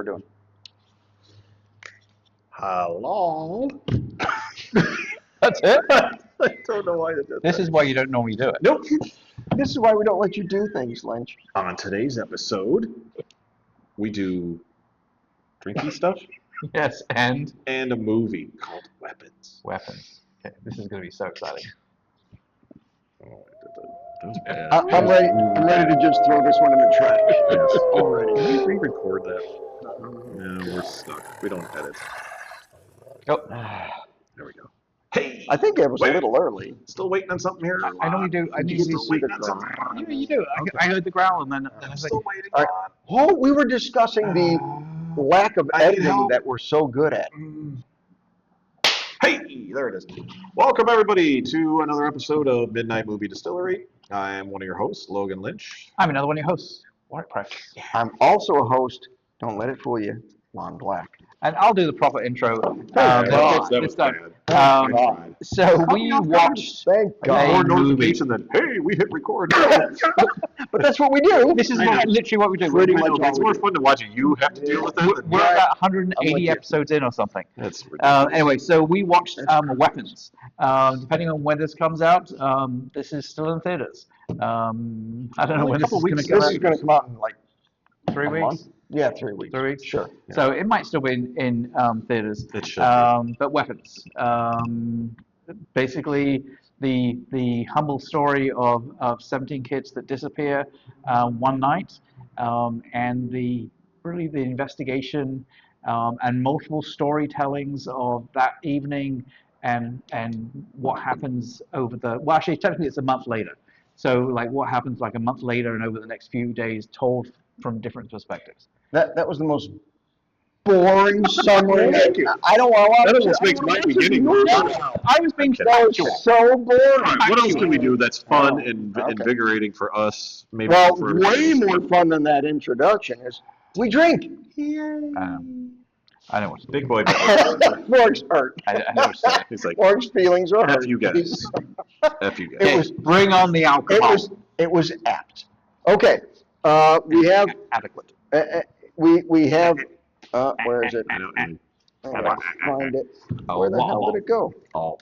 we're doing. Hello. That's it? I don't know why I did that. This is why you don't normally do it. Nope. This is why we don't let you do things, Lynch. On today's episode, we do drinky stuff Yes, and and a movie called Weapons. weapons. Okay, this is going to be so exciting. Oh, that was bad. I'm ready. I'm ready to just throw this one in the trash. Yes. Already. Can we re-record that? No, we're stuck. We don't edit. Oh, There we go. Hey, I think it was Wait. a little early. still waiting on something here. I know you do. I Did need you to get to see the waiting on something. ground? You do. I heard the growl, and then I I'm was like, still waiting All right. on. Oh, we were discussing the lack of I need editing help. that we're so good at. Hey, there it is. Welcome, everybody, to another episode of Midnight Movie Distillery. I am one of your hosts, Logan Lynch. I'm another one of your hosts, Warwick Price. I'm also a host. Don't let it fool you. Lon Black. And I'll do the proper intro God. this time. bad. Um, I tried. So we watched. Thank I got a more God. notification than, hey, we hit record. But that's what we do. This is I know. literally what we do. Pretty I know, much but it's all more we fun to watch you have to deal with it. We're Right. about I'm with 180 you. episodes in or something. That's ridiculous. Anyway, so we watched That's Weapons. Depending on when this comes out, this is still in theaters. I don't know Only a when this couple is going weeks to come This out. is going to come out in like 3 a weeks. month. Yeah, 3 weeks. 3 weeks. Sure. So it might still be in theaters. It should be. But Weapons. Basically, the humble story of 17 kids that disappear one night, and the investigation and multiple storytellings of that evening, and what happens over the actually technically it's a month later. So like what happens like a month later and over the next few days, told from different perspectives. That was the most boring summary. Thank you. I don't want to watch That it. almost makes my beginning No, worse. I was being Okay. that was factual. so boring. What else can we do that's fun Oh, and okay. invigorating for us? Maybe Well, for everybody way else? more fun than that introduction is we drink. I know what to do. Big boy. Fork's hurt. I know what to say. He's like, Fork's feelings are hurt. F you guys. F you guys. It was Bring on the alcohol. it was apt. Okay. We have Adequate. we have where is it? I know, and- I gotta find it. Where the hell did it go? oh,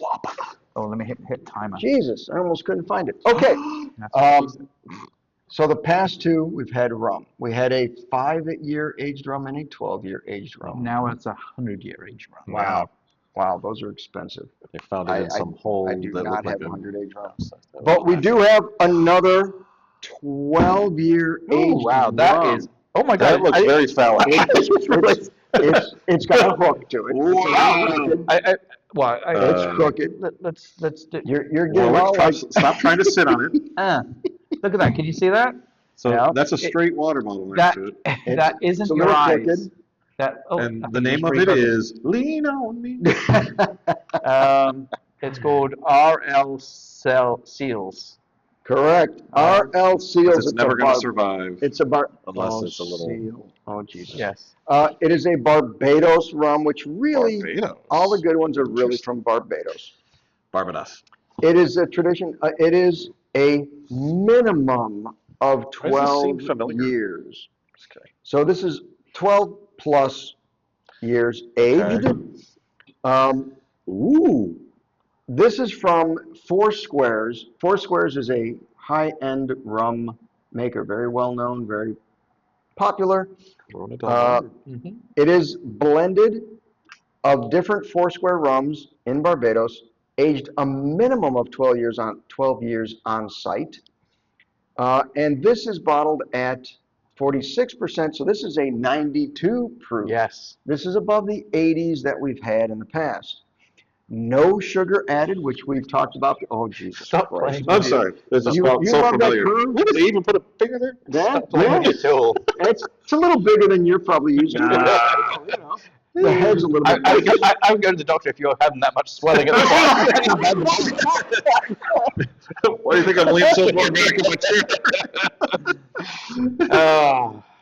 Oh, let me hit timer. Jesus, I almost couldn't find it. Okay. So the past two, we've had rum. We had a 5-year aged rum and a 12-year aged rum. Now it's 100-year age rum. Wow, those are expensive. They found it in some hole I do that not looked like have a 100 aged rum. That But we was do have another 12-year Oh aged wow, rum. that is. Oh my That God, looks very phallic. It's got a hook to it. Wow. It's crooked. Let's do. You're getting Well, all like, stop trying to sit on it. Look at that. Can you see that? So Yeah. that's a straight water bottle next That to it. that it's isn't a your little eyes. crooked. That I And think the you name just of it refocused. is Lean On Me. It's called RL Seals. Correct. RL Seals. It's never going to survive. It's a bar. Unless it's a little- Seal. Oh Jesus. Yes. It is a Barbados rum, which really Barbados. all the good ones are really from Barbados. Barbados. It is a tradition. It is a minimum of Why does this seem 12 familiar? years. Okay. So this is 12 plus years aged. Ooh. This is from Four Squares. Four Squares is a high-end rum maker, very well known, very popular. Corona del Mar. It is blended of different Four Square rums in Barbados, aged a minimum of 12 years on site. And this is bottled at 46%, so this is a 92 proof. Yes. This is above the 80s that we've had in the past. No sugar added, which we've talked about. Oh, Jesus Stop Christ. playing. I'm sorry. This is You so love that familiar. curve? What, did they even put a finger there? That, Playing with yeah, your tool. it's a little bigger than you're probably using. The head's a little bit bigger. I would go to the doctor if you're having that much swelling at the bottom. Why do you think I'm leaning so far back in my chair?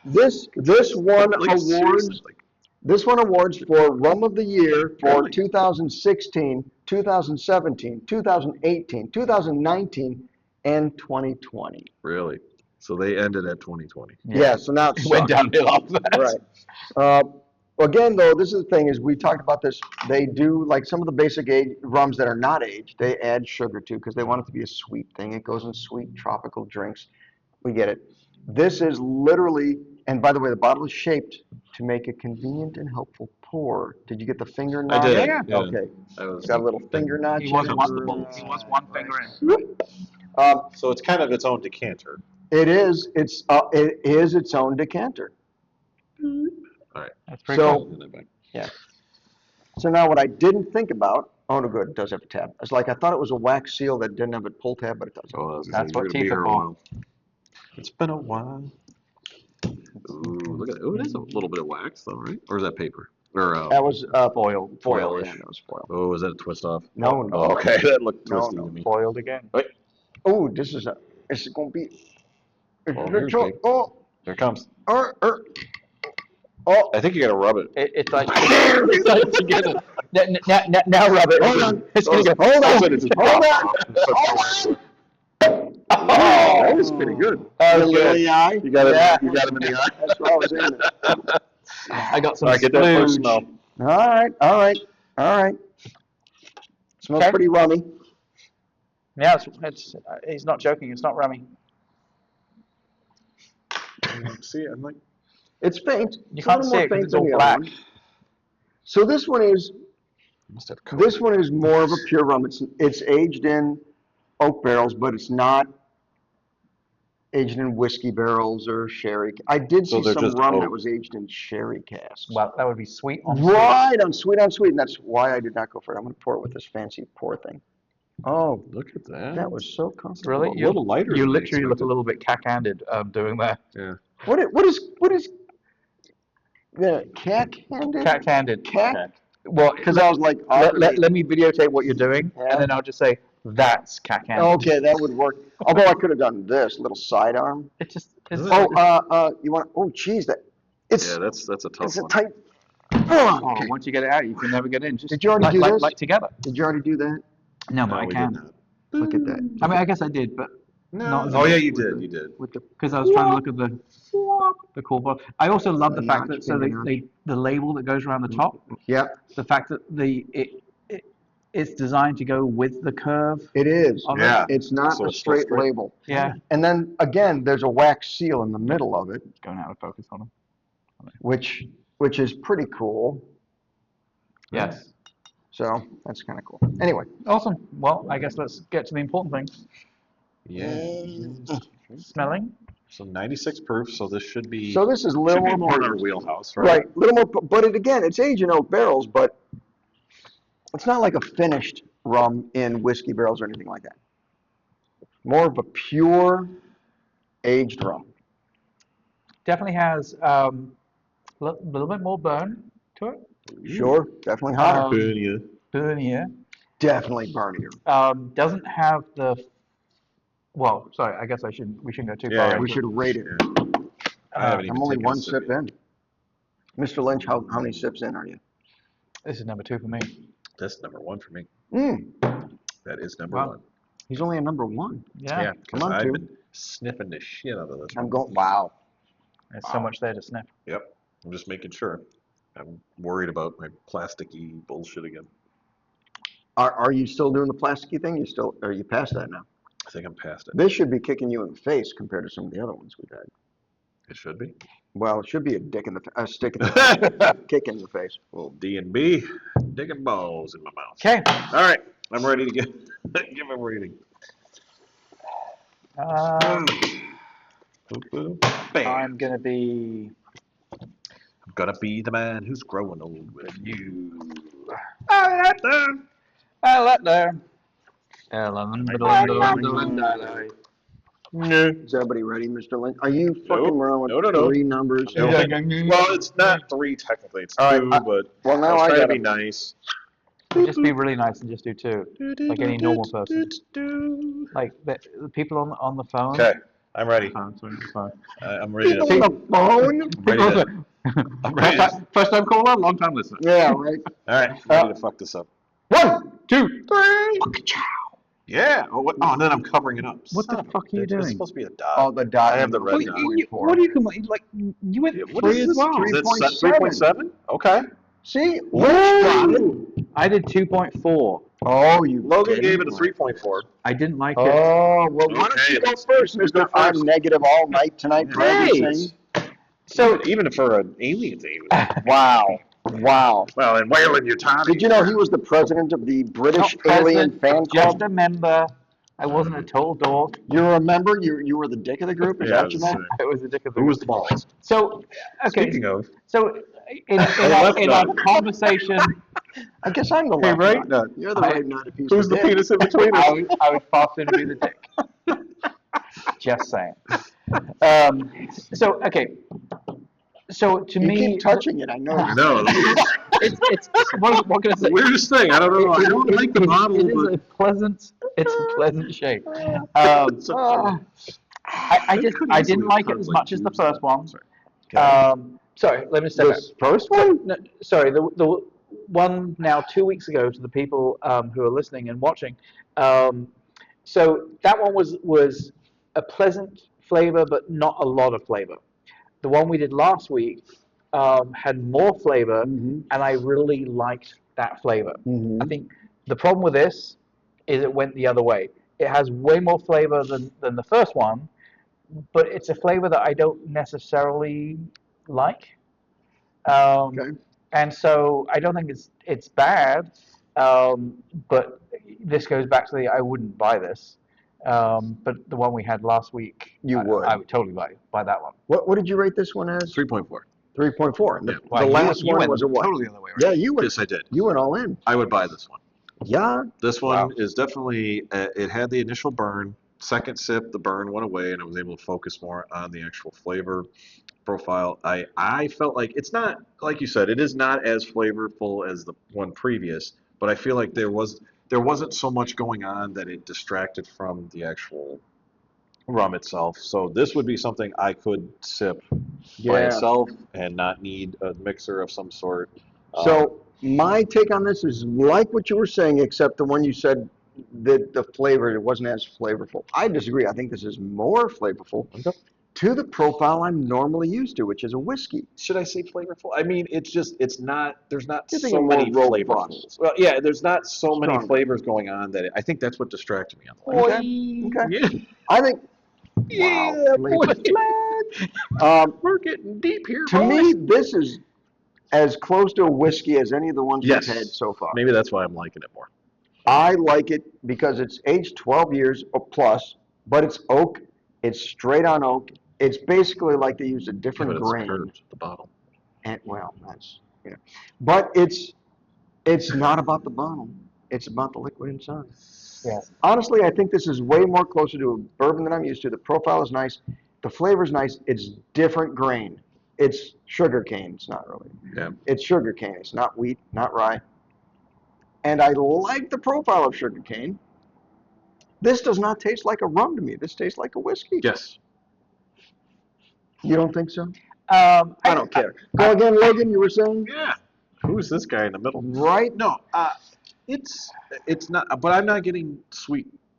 This won Like, awards. seriously, like, This won awards for Rum of the Year for 2016, 2017, 2018, 2019, and 2020. really? So they ended at 2020. Yeah, so now it It went sucks. downhill after that. Right. Again, though, this is the thing, is we talked about this, they do, like some of the basic rums that are not aged, they add sugar to, because they want it to be a sweet thing. It goes in sweet tropical drinks. We get it. This is literally, and by the way, the bottle is shaped to make a convenient and helpful pour. Did you get the finger notch? did. Yeah. Okay. It's got a little finger notch. He was in it. one finger in. So it's kind of its own decanter. It is its own decanter. All right. That's pretty So- cool. So now what I didn't think about, oh no, good, it does have a tab. It's like I thought it was a wax seal that didn't have a pull tab, but it does. Oh, I was gonna That's say, we're what gonna be teeth here are a for. while. It's been a while. Ooh, look at it. Oh, it is a little bit of wax, though, right? Or is that paper? Or That was Foil. Foil-ish. Yeah, that was foil. oh, is that a twist off? No, no. Oh, okay, that looked No, twisty no. to me. Foiled again. Oh, this is gonna be. Oh, here's big. Oh, Here it comes. oh. I think you gotta rub it. It's like it's like together. Now rub it. Hold on. It's gonna go. Hold That's on. what it just Hold pops on. off. Oh, that was pretty good. That was good. eye. You got it. Yeah. You got him in the eye. That's what I was aiming at. I got some All right, get that first splooge. smell. All right. Smells Okay. pretty rummy. Yeah, he's not joking. It's not rummy. See, I'm like, It's faint. You It's a can't little see more it 'cause faint it's than all the other black. one. So this one is must have more of a pure rum. It's aged in oak barrels, but it's not aged in whiskey barrels or sherry. I did So see they're some just rum that oak. was aged in sherry casks. Well, that would be sweet on sweet. Right, on sweet, and that's why I did not go for it. I'm going to pour it with this fancy pour thing. Oh, Look at that. that was so comfortable. Really? A little lighter. You than I literally look a expected. little bit cack-handed doing that. Yeah. What is the cack-handed? Cack-handed. Cack? Well, Because I was like, let me videotape what you're doing, Yeah. and then I'll just say that's cack-handed. okay, that would work. Although I could have done this little sidearm. It just You want? Oh, geez, it's Yeah, that's a tough it's a one. tight. Oh, once you get it out, you can never get in. Just Did you already like, do like, this? Like together. Did you already do that? No, but No, I we can. did not. Look at that. I mean, I guess I did, but No. not Oh yeah, you did. You did. With the because I was trying to look at the cool bottle. I also love the The fact notch, that finger notch. the label that goes around the top, yeah, the fact that it's designed to go with the curve. it is. of it. Yeah. It's not So a it's still straight straight. label. Yeah. And then again, there's a wax seal in the middle of it, It's going out of focus on them. which is pretty cool. Yes. So that's kind of cool. Anyway, Awesome. Well, I guess let's get to the important things. Yeah. Smelling. So 96 proof. So this should be. so this is a should little be more in our potent. wheelhouse, right? Right, little more, but again, it's aged in oak barrels, but it's not like a finished rum in whiskey barrels or anything like that. More of a pure aged rum. Definitely has a little bit more burn to it. Sure, definitely hotter. Um, Burnier. Definitely burnier. Doesn't have the. Well, sorry. I guess we shouldn't go too Yeah, far. We into should it. rate it. I haven't even I'm only taken a one sip sip yet. in. Mr. Lynch, how many sips in are you? This is number 2 for me. That's number one for me. That is number Wow. one. He's only a number one. Yeah. Because Come on, I've two. been sniffing the shit out of this I'm one. going, wow. There's so much there to sniff. Yep. I'm just making sure. I'm worried about my plasticky bullshit again. Are you still doing the plasticky thing? Are you past that now? I think I'm past it. This should be kicking you in the face compared to some of the other ones we've had. It should be. Well, it should be a stick in the kick in the face. Well, D&B, digging balls in my mouth. Okay. All right. I'm ready to give a rating. Bam. I'm gonna be. I'm gonna be the man who's growing old with you. I let there. Is everybody ready, Mr. Lynch? Are you fucking around with No. three numbers? No. Well, it's not 3 technically. It's 2, All right, but Well, I now was I trying to got be nice. Just be really nice and just do 2, like any normal person. Like the people on the phone. Okay, I'm ready. It's fine. I'm ready People to. on the phone? I'm ready to. I'm ready to. First time caller, long time listener. Yeah, right. All right, I'm ready to fuck this up. 1, 2, 3. Yeah. Oh, and then I'm covering it up. What the Son of a fuck are you bitch. doing? It's supposed to be a dot. Oh, the dot. I have the in red What, dot. you, 3.4. what do you like? You went Yeah, what 3 is as this? well. Is that 3.7? 3.7? Okay. See, Rich got it. I did 2.4. Oh, you Logan didn't? gave it a 3.4. I didn't like it. Oh, well, why don't Okay, you go let's- first, let's go Mr. I'm first. negative all night tonight for Hey! everything. So even for an alien team. Wow. Wow. Well, and Whalen Utani. Did you know he was the president of the British not Alien president, Fan just Club? a member. I wasn't a total dork. You remember? You were the dick of the group? Is Yeah, that what you that's meant? I was a dick of the Who was the balls? So, okay. Speaking of, So, in left our nut. conversation, I guess I'm the Hey, left right? nut. No, you're the I- right nut if he's Who's the dick. penis in between us? I would far sooner be the dick. Just saying. So, okay. So, to You me, keep touching it, I know. I know. it's what can I The say? weirdest thing. I don't know. I don't like the bottle, It is but a pleasant. It's a pleasant shape. it's a- I just could I easily didn't like it have as like much as the tubes first in it. one. Sorry. Sorry, let me step back. This first So, one? no, sorry, the one now 2 weeks ago to the people who are listening and watching. So that one was a pleasant flavor, but not a lot of flavor. The one we did last week had more flavor, Mhm. and I really liked that flavor. Mhm. I think the problem with this is it went the other way. It has way more flavor than the first one, but it's a flavor that I don't necessarily like. Okay. And so I don't think it's bad, but this goes back to the I wouldn't buy this. But the one we had last week, You would. I would totally buy that one. What did you rate this one as? 3.4. 3.4. And Yeah. the last one was a what? Totally the other way, right? Yeah, you went. Yes, I did. You went all in. I would buy this one. Yeah. This one Wow. is definitely, it had the initial burn. Second sip, the burn went away, and I was able to focus more on the actual flavor profile. I felt like it's not, like you said, it is not as flavorful as the one previous, but I feel like there wasn't so much going on that it distracted from the actual rum itself. So this would be something I could sip by itself and not need a mixer of some sort. So my take on this is like what you were saying, except the one you said that the flavor, it wasn't as flavorful. I disagree. I think this is more flavorful Okay. to the profile I'm normally used to, which is a whiskey. Should I say flavorful? I mean, it's not, there's not You're so thinking many more flavorfuls. robust. Well, yeah, there's not so many Stronger. flavors going on that I think that's what distracted me on the last. Okay. Yeah. I think, Yeah, wow, boy. flavor. We're getting deep here, To me, this is as close to a whiskey as any of the ones yes. we've had so far. Maybe that's why I'm liking it more. I like it because it's aged 12 years or plus, but it's oak. It's straight on oak. It's basically like they use a different But it's grain. curved, the bottle. And well, that's but it's not about the bottle. It's about the liquid inside. Yes. Honestly, I think this is way more closer to a bourbon than I'm used to. The profile is nice. The flavor is nice. It's different grain. It's sugar cane. It's not really. Yeah. It's sugar cane. It's not wheat, not rye. And I like the profile of sugar cane. This does not taste like a rum to me. This tastes like a whiskey. Yes. You don't think so? I I don't care. Go again, Logan. You were saying? Yeah. Who's this guy in the middle? Right? No, it's not, but I'm not getting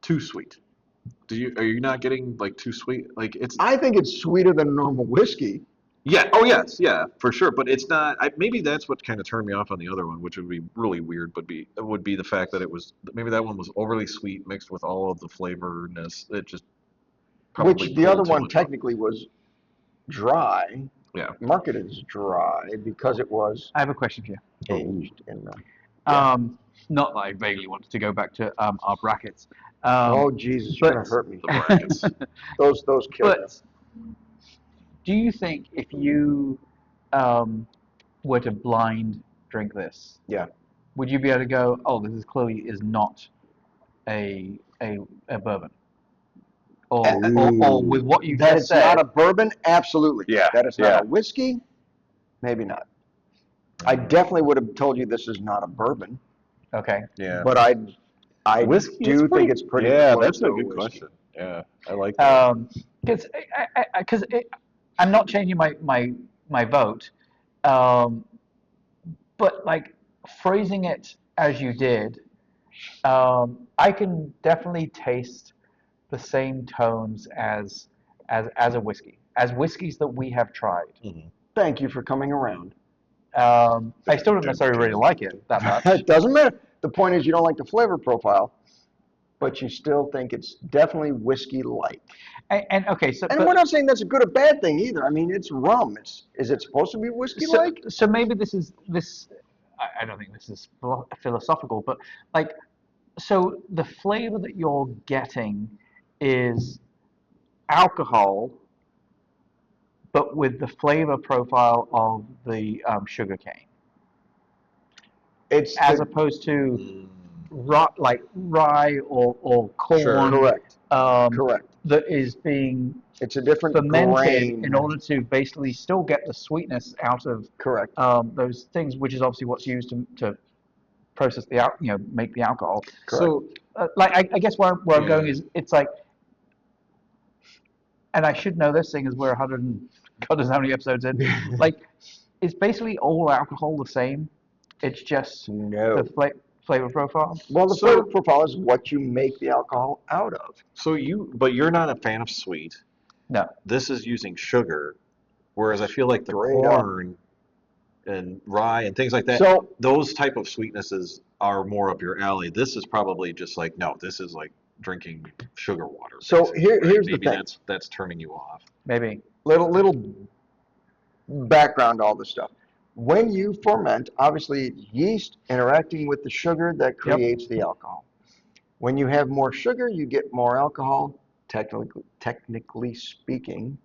too sweet. Are you not getting like too sweet? Like it's I think it's sweeter than normal whiskey. yeah. Oh yes, yeah, for sure. But it's not. Maybe that's what kind of turned me off on the other one, which would be really weird. Would be the fact that maybe that one was overly sweet mixed with all of the flavorness. It just probably Which the pulled other too one much out. technically was dry, Yeah. marketed as dry because it was I have a question for you. aged in the. Not that I vaguely wanted to go back to our brackets. Oh Jesus, you're gonna but- hurt me. The brackets. Those kill you. But do you think if you were to blind drink this, Yeah. would you be able to go, oh, this is clearly is not a bourbon? Or with what you That just it's said, not a bourbon, absolutely. Yeah, That it's yeah. not a whiskey, maybe not. I definitely would have told you this is not a bourbon, okay. Yeah. but I Whiskey is do pretty- think it's pretty Yeah, close that's to a a good whiskey. question. Yeah, I like that. Because I'm not changing my vote, but like phrasing it as you did, I can definitely taste the same tones as a whiskey, as whiskeys that we have tried. Mhm. Thank you for coming around. I still don't necessarily really like it that much. It doesn't matter. The point is you don't like the flavor profile, but you still think it's definitely whiskey-like. And okay, so And but we're not saying that's a good or bad thing either. I mean, it's rum. Is it supposed to be whiskey-like? so maybe this is this. I don't think this is philosophical, but like, so the flavor that you're getting is alcohol, but with the flavor profile of the sugar cane, It's as the opposed to Mm. like rye or Sure. corn, correct, um, correct. that is being It's a different fermented in grain. order to basically still get the sweetness out of Correct, those things, which is obviously what's used to process make the alcohol. correct. So Like I guess where I'm going yeah. is it's like, and I should know this thing is we're 100 and God knows how many episodes in. Like, it's basically all alcohol the same. It's just the No. flavor profile. Well, the flavor So profile is what you make the alcohol out of. but you're not a fan of sweet. No, This is using sugar, whereas I feel like the Straight up. corn and rye and things like that, So, those type of sweetnesses are more up your alley. This is probably just like, no, this is like drinking sugar water. so Basically, here, right? here's the Maybe thing. that's turning you off. maybe. Little background to all this stuff. When you ferment, obviously yeast interacting with the sugar that Yep. creates the alcohol. When you have more sugar, you get more alcohol, technically speaking.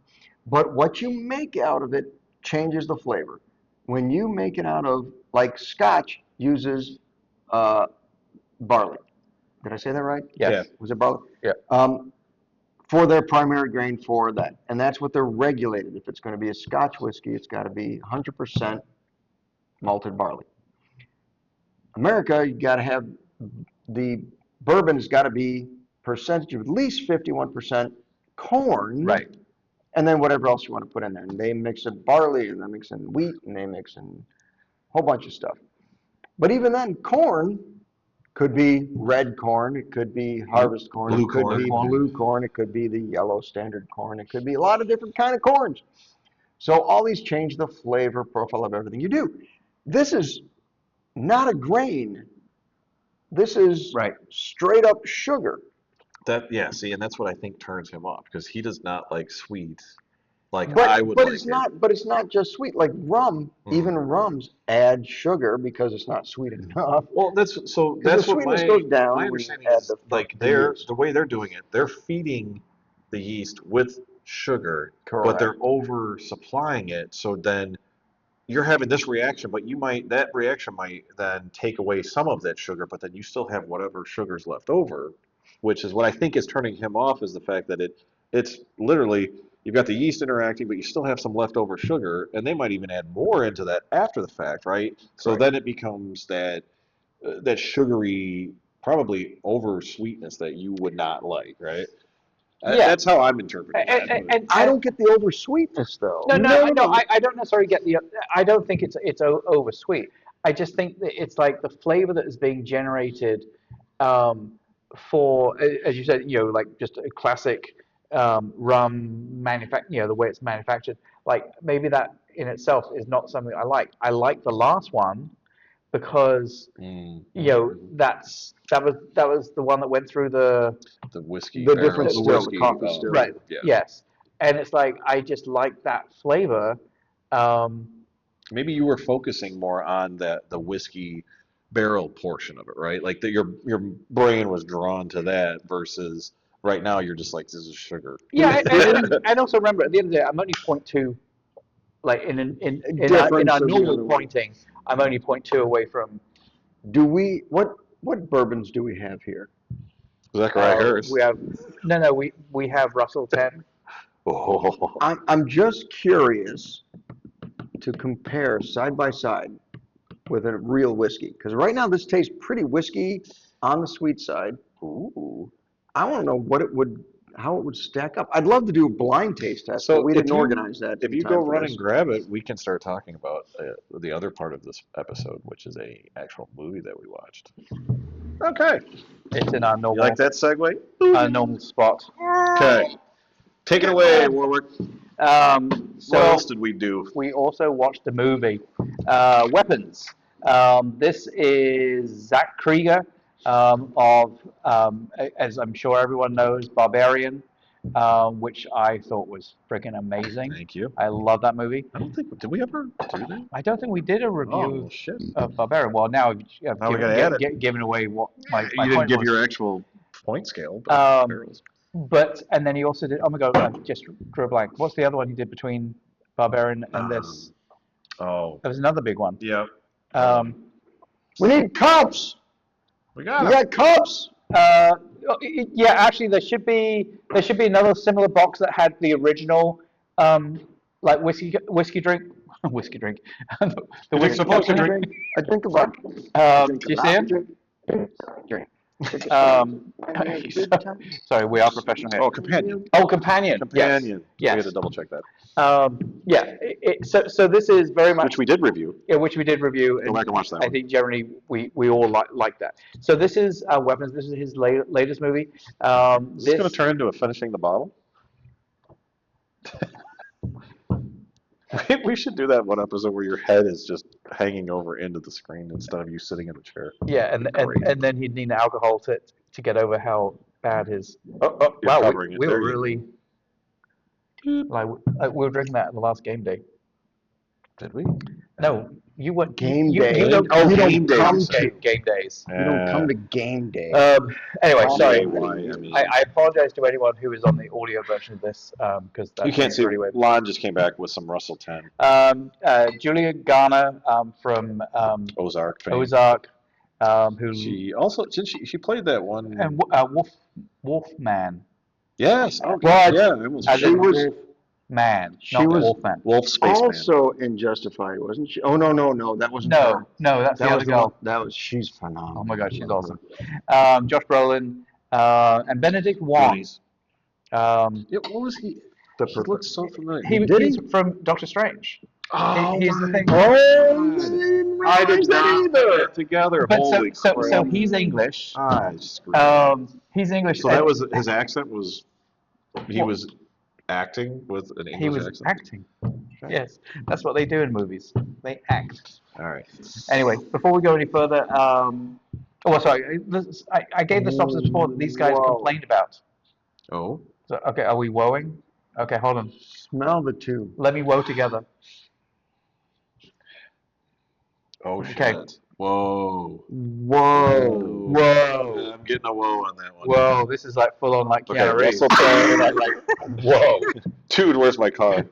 But what you make out of it changes the flavor. When you make it out of, like Scotch uses uh, barley. Did I say that right? Yeah. Yes. Was it barley? Yeah. For their primary grain for that. And that's what they're regulated. If it's going to be a Scotch whiskey, it's got to be 100% malted barley. America, you got to have the bourbon's got to be percentage of at least 51% corn, Right. and then whatever else you want to put in there. And they mix in barley, and they mix in wheat, and they mix in a whole bunch of stuff. But even then, corn could be red corn, it could be harvest corn, Blue it could corn. be blue corn, it could be the yellow standard corn, it could be a lot of different kind of corns. So all these change the flavor profile of everything you do. This is not a grain. This is Right. straight up sugar. See, and that's what I think turns him off because he does not like sweet like But I would but like it's it. not but it's not just sweet. Like rum, even rums add sugar because it's not sweet enough. Well, that's The what sweetness goes my down when you understanding add is like the yeast. the way they're doing it, they're feeding the yeast with sugar, but they're Correct. over supplying it. So then you're having this reaction, but that reaction might then take away some of that sugar, but then you still have whatever sugar's left over, which is what I think is turning him off is the fact that it's literally you've got the yeast interacting, but you still have some leftover sugar, and they might even add more into that after the fact, right? So Correct. then it becomes that sugary, probably over sweetness that you would not like, right? Yeah. That's how I'm interpreting And, that. and, I and don't get the over sweetness though. no, No, no, no. I don't necessarily get the. I don't think it's over sweet. I just think that it's like the flavor that is being generated um, as you said, like just a classic rum the way it's manufactured. Like maybe that in itself is not something I like. I like the last one because Mm, that was the one that went through the whiskey The barrel, different the still, the whiskey. coffee Oh, still. right. yeah. Yes, and it's like I just like that flavor. Um, Maybe you were focusing more on the whiskey barrel portion of it, right? Like that your brain was drawn to that versus right now you're just like this is sugar. yeah, There's and also remember at the end of the day, I'm only 0.2. Like in difference our of the normal other one. pointing, I'm only 0.2 away from. What bourbons do we have here? Zachariah Harris. We have no, we have Russell 10. Oh, I'm just curious to compare side by side with a real whiskey because right now this tastes pretty whiskey on the sweet side. Ooh, I want to know what it would. how it would stack up. I'd love to do a blind taste test, So but we if didn't you- organize that. If in you time go for run this. and grab it, we can start talking about the other part of this episode, which is a actual movie that we watched. Okay. It's in our You normal, like that segue? normal spot. Okay. Take it away, Warwick. So What else did we do? we also watched the movie Weapons. This is Zach Krieger of, as I'm sure everyone knows, Barbarian, which I thought was freaking amazing. Thank you. I love that movie. I don't think, did we ever do that? I don't think we did a Oh, review well, shit. of Barbarian. Well, now I've Now we gotta add it. given away what my You point didn't give was. your actual point scale, but barrels. But and then he also did. Oh my God, I just drew a blank. What's the other one he did between Barbarian and this? Oh, There was another big one. yeah. We need cups. We You got it. got cups. Yeah, actually, there should be another similar box that had the original, like whiskey drink, whiskey drink. The whiskey drink. I drink a vodka. Do you see him? Drink. Sorry, we are professional here. Oh, companion. Oh, companion. Companion. Yes. We had to double check that. Yeah. So this is very much Which we did review. yeah, which we did review. Go back and watch that I one. think generally we all like that. So this is Weapons. This is his latest movie. Is this going to turn into a finishing the bottle? We should do that one episode where your head is just hanging over into the screen instead of you sitting in a chair. Yeah, and then he'd need alcohol to get over how bad his. You're Wow, covering it. we There were you really like we were drinking that in the last game day. Did we? No, you weren't. Game you, day. You don't, Oh, you game don't come days. game days. You don't come to game day. Anyway, sorry. I I apologize to anyone who is on the audio version of this because you can't see. Lon just came back with some Russell 10. Julia Garner from Ozark fame. Ozark, who She also didn't she played that one. and Wolfman. Yes. Okay. Well, yeah. It was, As She in was- Man, she not was- Wolfman. Wolf Spaceman. Also in Justified, wasn't she? Oh no, that wasn't No, her. no, that's That the was other the girl. one. That was she's phenomenal. Oh my God, she's awesome. Josh Brolin and Benedict Wong. Goonies. Um, Yeah, what was he? The He perfect. looks so familiar. he's from Doctor Strange. Oh, He's the thing. Oh, I did not put it together. But Holy so crap. he's English. I screwed up. He's English. So that was his accent was he What? was acting with an he English was accent. acting. Yes, that's what they do in movies. They act. All right. Anyway, before we go any further, sorry, I gave the synopsis before that these guys Whoa. complained about. Oh. So, okay, are we woeing? Okay, hold on. Smell the two. Let me woe together. Oh shit. Okay. Whoa. Whoa. Whoa. I'm getting a whoa on that one. Whoa, this is like full on like Okay, Keanu Reeves. Russell Crowe. Whoa. Dude, where's my car?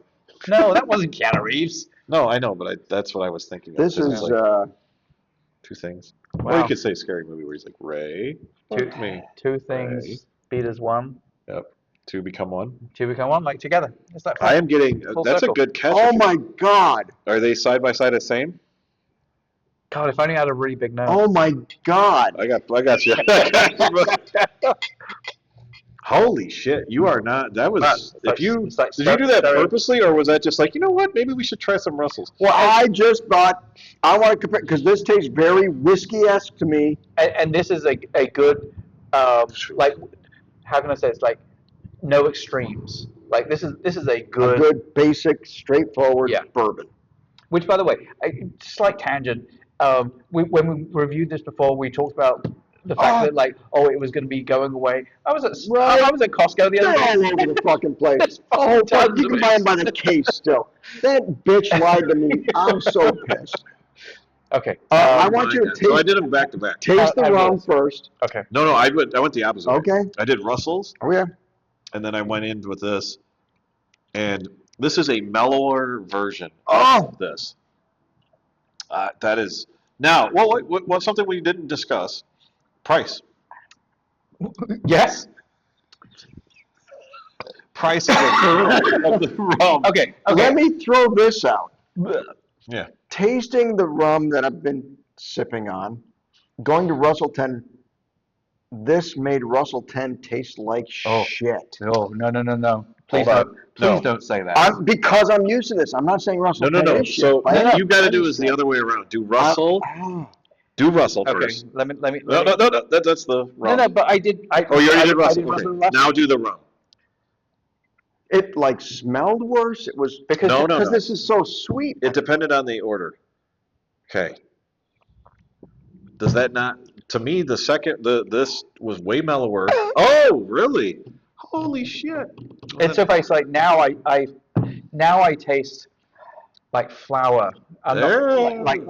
No, that wasn't Keanu Reeves. No, I know, but that's what I was thinking. Of. This It's is like two things. Or Wow. you could say scary movie where he's like Ray. Two, Fuck me. two things beat as one. Yep. Two become one. Two become one, like together. It's like I am getting. Full That's circle. a good catch. Oh my God. Are they side by side the same? God, if only I had a really big nose. Oh my God. I got you. Holy shit! You are not. That was. But If you it's like did you do that stereo- purposely, or was that just like, you know what? Maybe we should try some Russells. Well, I just thought I want to compare because this tastes very whiskey-esque to me. And this is a good, like, how can I say? It's like no extremes. Like this is a A good. good, basic, straightforward Yeah. bourbon. Which, by the way, slight tangent. When we reviewed this before, we talked about the fact that it was going to be going away. I was at Costco the They're other day. all over the fucking place. There's Oh, tons fuck, you of can it. buy them by the case still. That bitch lied to me. I'm so pissed. Okay. I want you to So I taste, did them back to back. taste the I rum will. first. Okay. No, I went the opposite. way. Okay. I did Russells, Oh, yeah. and then I went in with this, and this is a mellower version Oh. of this. That is now. Well, what something we didn't discuss? Price. Yes. Price of the rum. Okay. Let me throw this out. Yeah. Tasting the rum that I've been sipping on, going to Russell 10 this made Russell 10 taste like Oh. shit. Oh, no. Please Hold on. don't. Please No. don't say that. Because I'm used to this. I'm not saying Russell No. 10 is shit. So by what any you got to do stretch. is the other way around. Do Russell. Ah. Do Russell Okay, first. let me. No. That's the rum. No, but I did. Oh, you already did Russell. I did Okay. Russell last Now do the rum. It like smelled worse. It was No. because this is so sweet. It depended on the order. Okay. Does that not? To me, this was way mellower. Oh, really? Holy shit! It's so face like now I taste like flour. I'm not There. like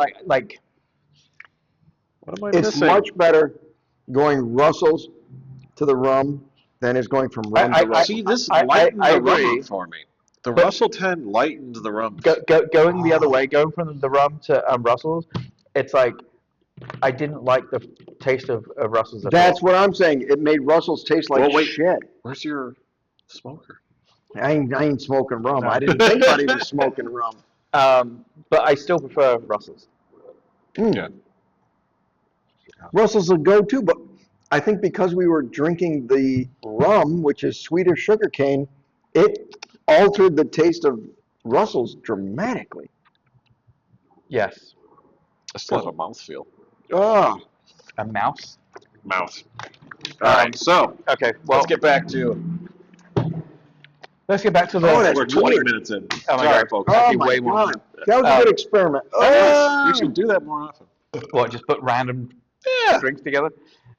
What am I It's missing? much better going Russell's to the rum than is going from rum to I- Russell. See, this I lightened the rum agree. up for me. The But- Russell 10 lightened the rum. going the other way, going from the rum to Russell's. It's like I didn't like the taste of Russell's at That's all. what I'm saying. It made Russell's taste like Well, wait. shit. Where's your smoker? I ain't smoking rum. No. I didn't think about even smoking rum. But I still prefer Russell's. Mm. Yeah. Russell's a go-to, but I think because we were drinking the rum, which is sweeter sugar cane, it altered the taste of Russell's dramatically. Yes, I still have a mouthfeel. Ah, a mouse. Mouth. All right, so Okay, well, let's get back to. let's get back to the. Oh, that's We're 20 weird. minutes in. Oh my Sorry, God. folks. oh Actually, my way more God. than That was a good experiment. Yes, we should do that more often. What? Just put random Yeah. drinks together.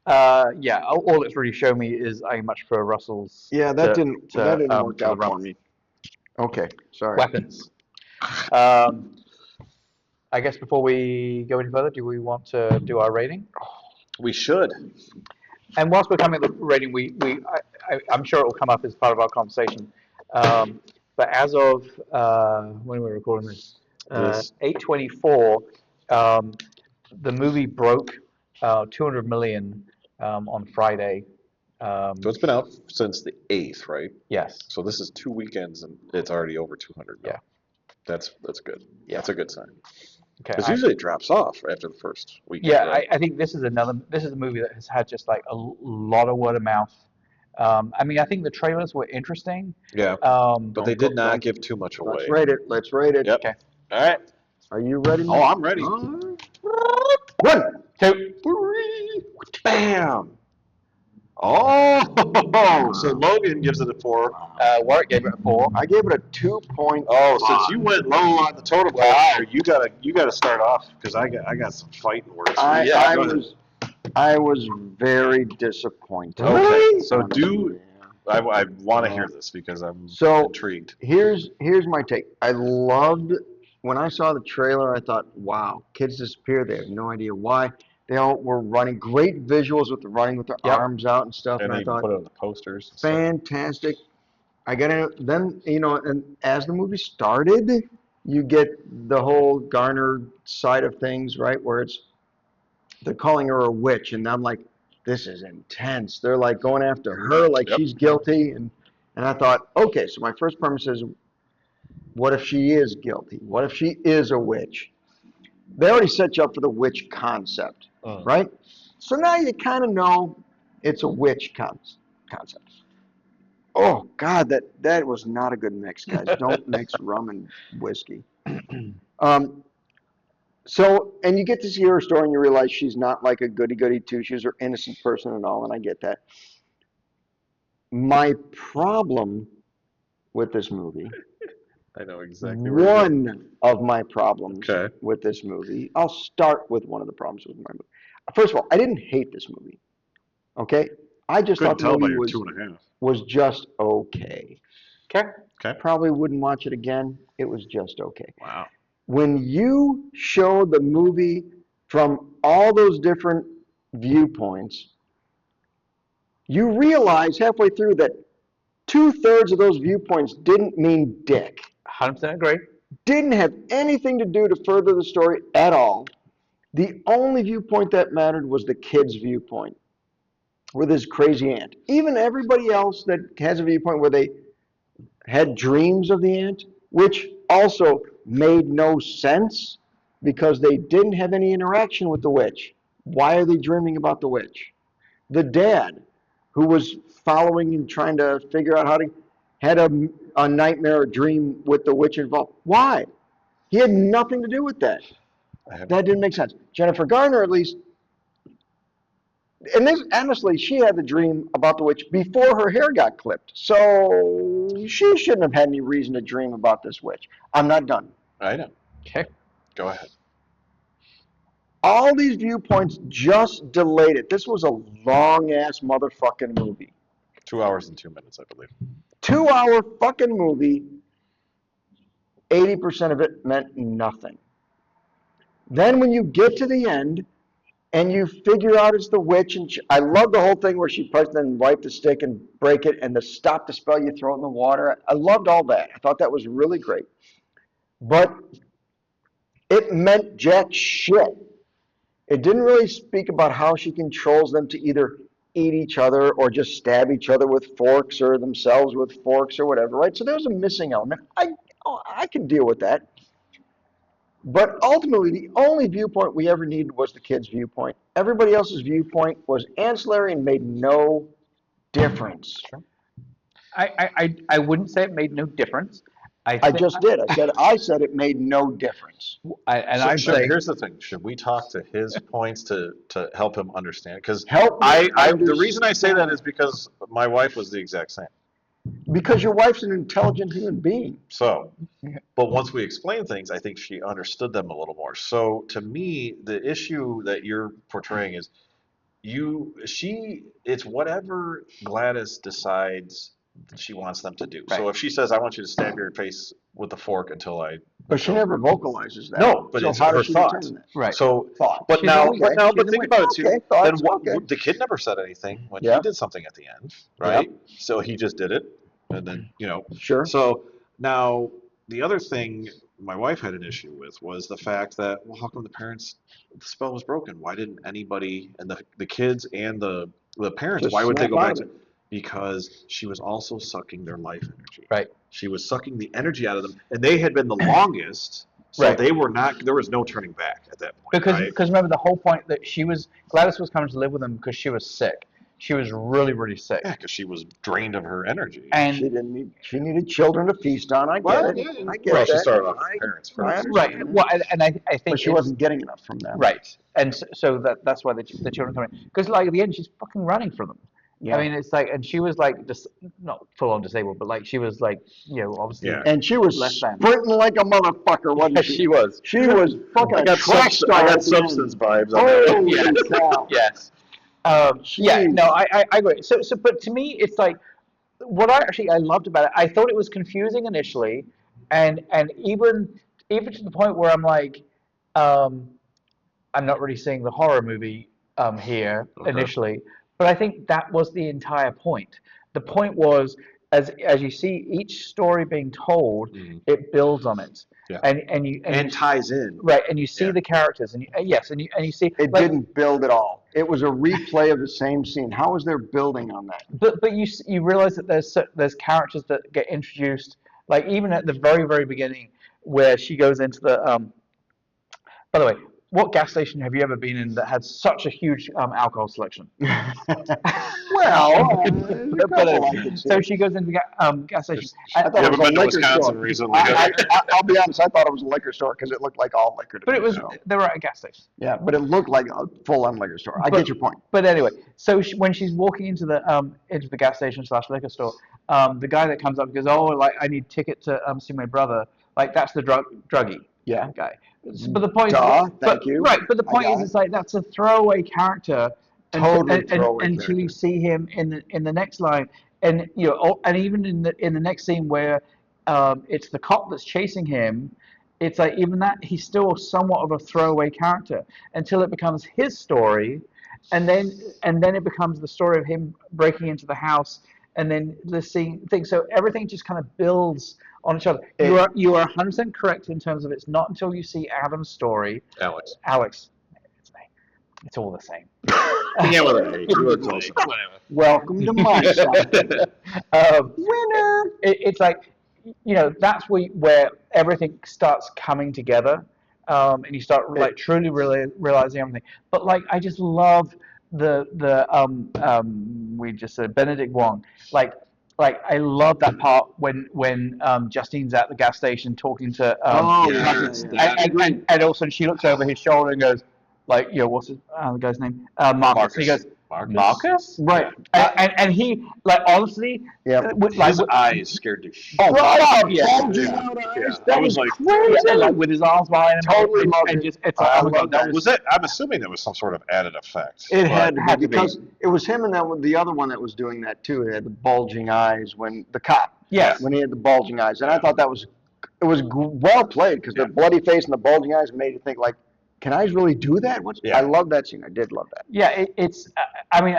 Yeah. All it's really shown me is I much prefer Russell's. Yeah, that to- didn't to, that didn't um, work to the out rum. for me. Okay, sorry. Weapons. I guess before we go any further, do we want to do our rating? We should. And whilst we're coming at the rating, I'm sure it will come up as part of our conversation. But as of when we're recording this, This- 8/24, the movie broke 200 million on Friday. So it's been out since the 8th, right? Yes. So this is 2 weekends and it's already over 200 now. Yeah. That's good. Yeah. That's a good sign. Okay. Because usually it drops off after the first weekend. Yeah, right? I think this is a movie that has had just like a lot of word of mouth. I mean, I think the trailers were interesting. Yeah. But they did not give too much away. Let's rate it. Let's rate it. Yep. Okay. All right. Are you ready? Oh, I'm ready. All right. 1, 2. 3. Bam. Oh, so Logan gives it a 4. Warwick gave it a 4. I gave it a 2.5. Oh, since you went low on the totem pole, here, you gotta start off because I got some fighting words. I Go ahead. was very disappointed. Okay, so Honestly. I want to hear this because I'm So intrigued. here's my take. I loved when I saw the trailer. I thought, wow, kids disappear. They have no idea why. They all were running. Great visuals with the running with their Yep. arms out and stuff. And And they I even thought, put it on the posters. and stuff. fantastic. I got it. Then and as the movie started, you get the whole Garner side of things, right? Where they're calling her a witch, and I'm like, this is intense. They're like going after her, like Yep. she's guilty, and I thought, okay, so my first premise is, what if she is guilty? What if she is a witch? They already set you up for the witch concept, right? So now you kind of know it's a witch concept. Oh God, that was not a good mix, guys. Don't mix rum and whiskey. So, and you get to see her story, and you realize she's not like a goody-goody two. She's her innocent person and all, and I get that. My problem with this movie, I know exactly where you're going. one of my problems Okay. with this movie, I'll start with one of the problems with my movie. First of all, I didn't hate this movie. Okay, I just Couldn't thought the tell by movie your 2.5. was just okay. Okay. Okay. Probably wouldn't watch it again. It was just okay. Wow. When you show the movie from all those different viewpoints, you realize halfway through that 2/3 of those viewpoints didn't mean dick. 100% agree. Didn't have anything to do to further the story at all. The only viewpoint that mattered was the kid's viewpoint with his crazy aunt. Even everybody else that has a viewpoint where they had dreams of the aunt, which also made no sense because they didn't have any interaction with the witch. Why are they dreaming about the witch? The dad, who was following and trying to figure out how to, had a nightmare or dream with the witch involved. Why? He had nothing to do with that. That didn't make sense. Jennifer Garner, at least, and this, honestly, she had the dream about the witch before her hair got clipped. So she shouldn't have had any reason to dream about this witch. I'm not done. I know. Okay. Go ahead. All these viewpoints just delayed it. This was a long ass motherfucking movie. 2 hours and 2 minutes, I believe. 2 hour fucking movie. 80% of it meant nothing. Then when you get to the end and you figure out it's the witch, and I love the whole thing where she pressed and wipe the stick and break it, and the stop the spell, you throw it in the water. I loved all that. I thought that was really great. But it meant jack shit. It didn't really speak about how she controls them to either eat each other or just stab each other with forks or themselves with forks or whatever, right? So there was a missing element. I could deal with that. But ultimately, the only viewpoint we ever needed was the kid's viewpoint. Everybody else's viewpoint was ancillary and made no difference. I wouldn't say it made no difference. I just did. I said it made no difference. I'm saying Here's the thing. Should we talk to his points to help him understand? Because Help me the reason I say that is because my wife was the exact same. Because your wife's an intelligent human being. So, but once we explain things, I think she understood them a little more. So to me, the issue that you're portraying is it's whatever Gladys decides she wants them to do. Right. So if she says, I want you to stab your face with a fork until I... But she never vocalizes that. No, but so it's how her does she thought. determine that? right. So, Thought. but She's now, always- but now, she's but think always- about it too. Okay, thoughts, Then what? okay. The kid never said anything when Yeah. he did something at the end, right? So he just did it, and then Sure. So now the other thing my wife had an issue with was the fact that, well, how come the spell was broken? Why didn't anybody, and the kids and the parents, Just why would they snap go back out to? of it. Because she was also sucking their life energy. Right. She was sucking the energy out of them, and they had been the longest. So Right. they were not. There was no turning back at that point. Because right? because remember the whole point that Gladys was coming to live with them because she was sick. She was really, really sick. Yeah, because she was drained of her energy. And She needed children to feast on. I get well, it. yeah, I get well, that. she started off with I- parents I first. understand. right. Well, and I think But she it's- wasn't getting enough from them. right. And so that's why the children come in. Because like at the end, she's fucking running from them. Yeah. I mean, it's like, and she was like, just not full on disabled, but like she was like, obviously. Yeah. And she was Less than. sprinting like a motherfucker, wasn't she? She was. She was fucking a track star. I got at the end. substance vibes on that. Holy cow. Yes. Yeah. Jeez. No, I agree. So, but to me, it's like what I loved about it. I thought it was confusing initially, and even to the point where I'm like, I'm not really seeing the horror movie here Okay. initially, but I think that was the entire point. The point was as you see each story being told, it builds on it, Yeah. and you ties in. right, and you see Yeah. the characters, and you see It like, didn't build at all. It was a replay of the same scene. How is there building on that? But you realize that there's characters that get introduced, like even at the very beginning where she goes into the by the way, what gas station have you ever been in that had such a huge alcohol selection? Well, there's a couple I could see. So she goes into the gas station. I thought You it haven't was a been to liquor Wisconsin store. recently, I'll be honest, I thought it was a liquor store because it looked like all liquor to But me. it was so. they were at a gas station. Yeah, but it looked like a full-on liquor store. I get your point. But anyway, so when she's walking into the gas station / liquor store, the guy that comes up goes, "Oh, like I need a ticket to see my brother." Like that's the druggie. Yeah. Guy. But the point Duh, is, thank you. Right, but the I point got is, it. it's like that's a throwaway character. Totally throwaway until you character. see him in the next line, and and even in the next scene where it's the cop that's chasing him, it's like even that he's still somewhat of a throwaway character until it becomes his story, and then it becomes the story of him breaking into the house, and then the scene thing. So everything just kind of builds on each other. You are 100% correct in terms of it's not until you see Adam's story, Alex. It's all the same. Yeah, whatever. Welcome to my side. Winner. It's like, that's where everything starts coming together, and you start like truly realizing everything. But like, I just love we just said Benedict Wong, like I love that part when Justine's at the gas station talking to Oh, Marcus, yeah. and all of a sudden she looks over his shoulder and goes, like, what's the guy's name? Marcus. And he goes, Marcus? Right. And he, like, honestly, Yeah. His eyes scared the shit. oh, Right, yeah. bulging out eyes. Yeah. That I was like, crazy. Yeah, like with his arms behind him, Totally loved and it. just it's I like, oh my love god, that that. was was it? I'm assuming that was some sort of added effect. It but- had to had be to be. because it was him and that one, the other one that was doing that too. It had the bulging eyes when the cop. Yes. When he had the bulging eyes, and I thought that was well played because the bloody face and the bulging eyes made you think like, can eyes really do that? Yeah. I love that scene. I did love that. yeah. It's I mean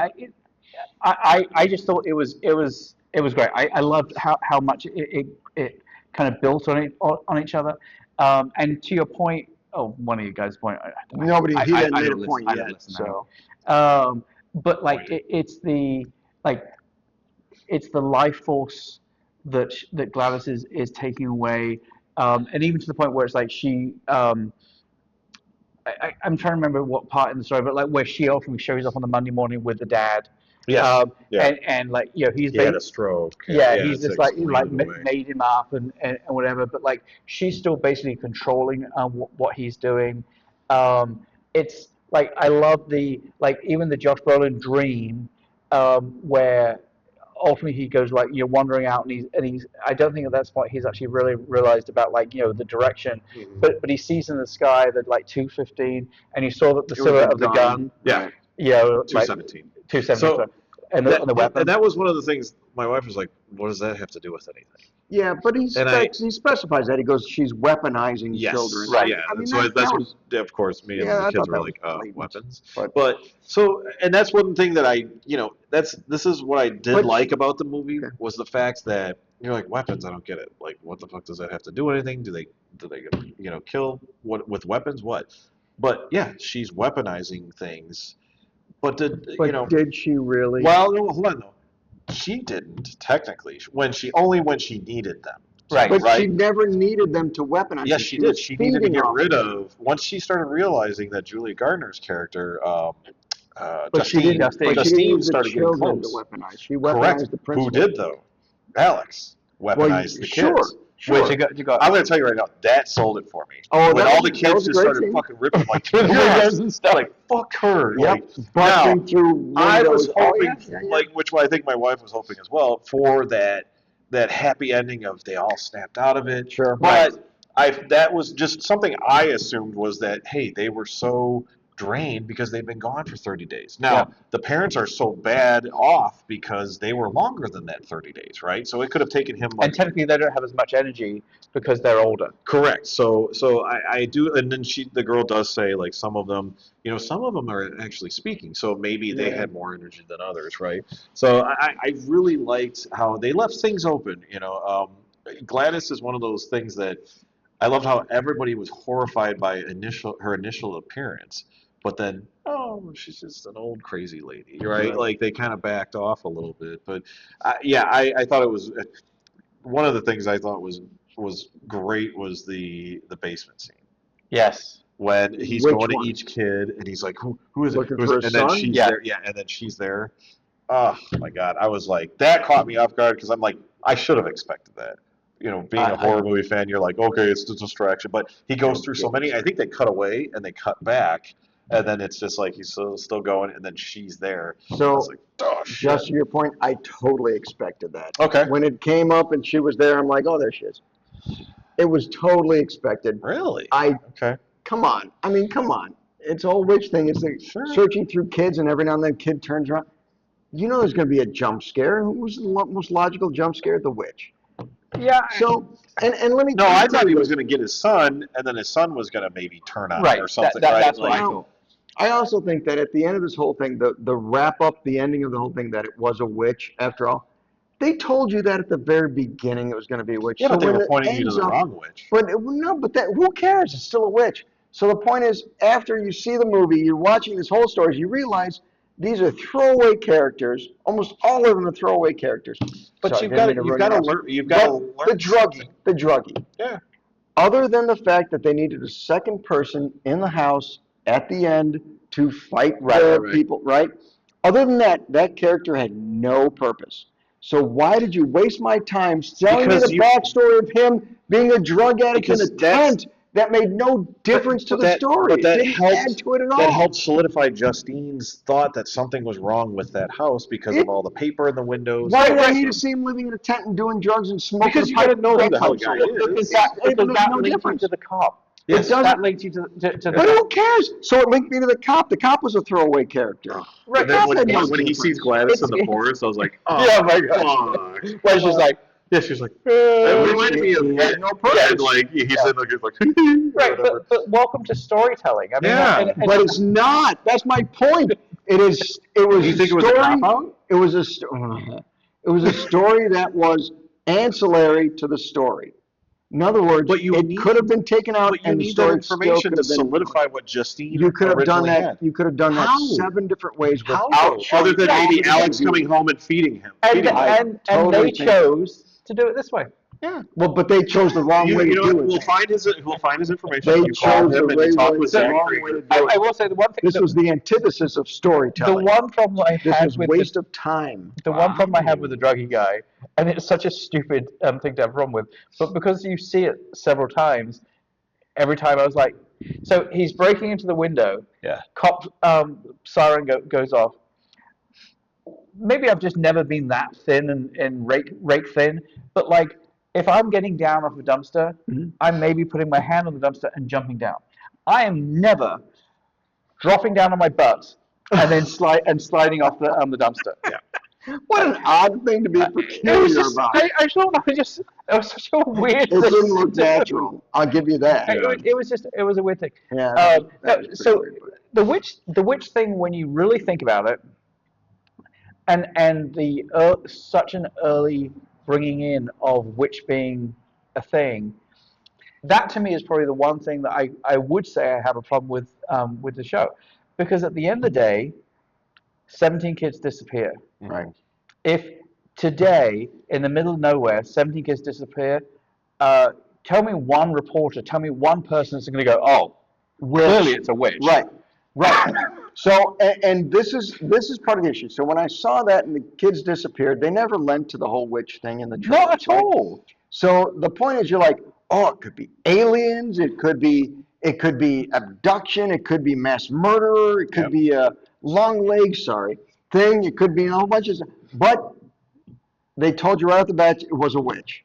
I just thought it was great. I loved how much it kind of built on each other. And to your point, one of you guys' point. Nobody, he I hadn't made don't a listen- point I don't yet. listen So but like it's the life force that Gladys is taking away, and even to the point where it's like I'm trying to remember what part in the story, but like where she ultimately shows up on the Monday morning with the dad. Yes. Yeah. And like he's He had a stroke. yeah, he's to just like explain it away. made him up and whatever. But like she's still basically controlling what he's doing. It's like I love even the Josh Brolin dream, where ultimately he goes like wandering out and he's I don't think at that point he's actually really realized about like the direction, but he sees in the sky that like 2:15 and he saw that the it was silhouette of the gun, Yeah. like 217. 2:17, So, and the weapon. And that was one of the things my wife was like, what does that have to do with anything? yeah, but he And he specifies that he goes, she's weaponizing Yes. children. Right. Yeah. I mean, so that that's what, was, of course, me and Yeah, I the kids thought were that like, was blatant. weapons. But So, and that's one thing that this is what I did But- like about the movie Okay. was the fact that you're like, weapons, I don't get it. Like, what the fuck does that have to do with anything? Do they kill with weapons? What? But yeah, she's weaponizing things. But did she really? well, no, hold on though. She didn't technically when she needed them. Right. But right. she never needed them to weaponize. Yes, them. she did. was She needed to feeding get off rid them. of once she started realizing that Julia Gardner's character, But she didn't. Justine. But she didn't Justine use the started getting children to close. weaponize. She weaponized Correct. the principal. Who did though? Alex weaponized the Sure. kids. Sure. Which you got I'm going to tell you right now, that sold it for me. Oh, when that all was- the that kids was a just great started scene. fucking ripping like through the yes. windows and stuff. Like fuck her. Yep. Like, Busting now, through I was windows. Oh, hoping, yeah. like, which I think my wife was hoping as well, for that happy ending of they all snapped out of it. Sure. But that was just something I assumed was that, hey, they were so drained because they've been gone for 30 days. Now, the parents are so bad off because they were longer than that 30 days, right? So it could have taken him like and technically they don't have as much energy because they're older. correct. So I do, and then the girl does say like some of them are actually speaking, so maybe they had more energy than others, right? So I really liked how they left things open. Gladys is one of those things that I loved how everybody was horrified by her initial appearance, but then she's just an old crazy lady, right? Like they kind of backed off a little bit, but I thought it was one of the things I thought was great was the basement scene Yes. when he's Which going one? to each kid and he's like, who is it? Looking Who is for it? his And then son? she's Yeah. there, and then she's there. Oh my God, I was like, that caught me off guard because I'm like, I should have expected that. Being a horror movie fan, you're like, okay, it's a distraction. But he goes through so many. I think they cut away and they cut back, and then it's just like he's still going, and then she's there. So, I was like, oh shit. just to your point, I totally expected that. Okay. When it came up and she was there, I'm like, oh, there she is. It was totally expected. Really? Okay. Come on. I mean, come on. It's a whole witch thing. It's like searching through kids, and every now and then, kid turns around. There's going to be a jump scare. Who was the most logical jump scare? The witch. Yeah. So, and let me. No, I thought he was going to get his son, and then his son was going to maybe turn on Right. or something. That's right? what I Like, thought. I also think that at the end of this whole thing, the wrap up, the ending of the whole thing, that it was a witch after all. They told you that at the very beginning it was going to be a witch. yeah, but they when were it pointing you to ends the up- wrong witch. But who cares? It's still a witch. So the point is, after you see the movie, you're watching this whole story, you realize these are throwaway characters. Almost all of them are throwaway characters. But Sorry, you've didn't got mean to ruin your house. learn. You've got to learn The druggie. Yeah. Other than the fact that they needed a second person in the house at the end to fight Right, the right. people, right? Other than that, that character had no purpose. So why did you waste my time telling me Because the backstory of him being a drug addict in a Because that's- tent that made no difference to the story? But It that didn't helped. add to it at all. That helped solidify Justine's thought that something was wrong with that house because of all the paper in the windows. Why and did I all need that to see him living in a tent and doing drugs and smoking Because a you pipe? gotta know who the hell pipe the guy smoke? is. It makes that no links you difference. to the cop. Yes. It doesn't. That links you to the But who cares? So it linked me to the cop. The cop was a throwaway character. Right. And then Cop when, had no when he difference. sees Gladys in the It's- forest, I was like, oh, Yeah, my gosh. fuck. Well, she's like, She's like, it reminded me of He had no purpose. yeah, and like he's in like, Right, whatever. but welcome to storytelling. I mean, Yeah, But it's not. That's my point. It is. It was. Do you a think it was a story- cop-out? It was a. It was a story that was ancillary to the story. In other words, But you it need- could have been taken out, But you and the need that story still information could to have been. solidify what Justine You could have done originally that. had. You could have done that How? 7 different ways How? without showing Other than all maybe the Alex different coming home and feeding him. and, Feeding him. and totally they think- chose to do it this way. Yeah. Well, but they chose the wrong way to You know do what? it. We'll find his information. They You call chose him the and you talk with him. wrong way to do I it. will say the one thing. This was the antithesis of the storytelling. one problem I This had was with waste of time. the one problem I had with the druggy guy, and it's such a stupid thing to have a problem with, but because you see it several times, every time I was like, so he's breaking into the window. Yeah. Cop siren goes off. Maybe I've just never been that thin and rake thin, but like if I'm getting down off a dumpster, I'm maybe putting my hand on the dumpster and jumping down. I am never dropping down on my butt and then sliding off the dumpster. Yeah. What an odd thing to be It was peculiar just, about. I don't know, it was such a weird It thing didn't look to do. natural. I'll give you that. It was a weird thing. Yeah, No, that was pretty so weird, but- the witch thing, when you really think about it, and the such an early bringing in of witch being a thing, that to me is probably the one thing that I would say I have a problem with the show, because at the end of the day, 17 kids disappear. Right. If today, in the middle of nowhere, 17 kids disappear, tell me one reporter, tell me one person that's going to go, oh, clearly it's a witch. Right. Right. So, and this is part of the issue. So when I saw that and the kids disappeared, they never lent to the whole witch thing in the trailers. Not at right? all. So the point is, you're like, oh, it could be aliens, it could be abduction, it could be mass murderer, it could be a long leg, thing, it could be a whole bunch of stuff. But they told you right off the bat it was a witch.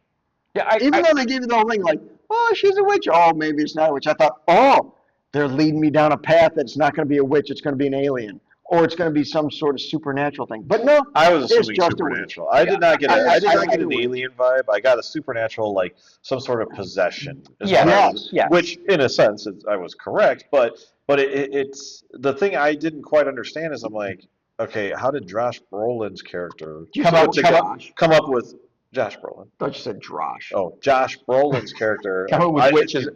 Yeah, Even though they gave you the whole thing, like, oh, she's a witch. Oh, maybe it's not a witch. I thought, oh, they're leading me down a path that's not going to be a witch. It's going to be an alien, or it's going to be some sort of supernatural thing. But no, I was it's assuming just supernatural. I did not get I I did not get get an it. alien vibe. I got a supernatural, like some sort of possession. is Yes, what I yes, was- yes. Which, in a sense, I was correct. But it's the thing I didn't quite understand is I'm like, okay, how did Josh Brolin's character You Come said up- Josh. come up with Josh Brolin? I thought you said Drosh. Oh, Josh Brolin's character. Come up with I- witch as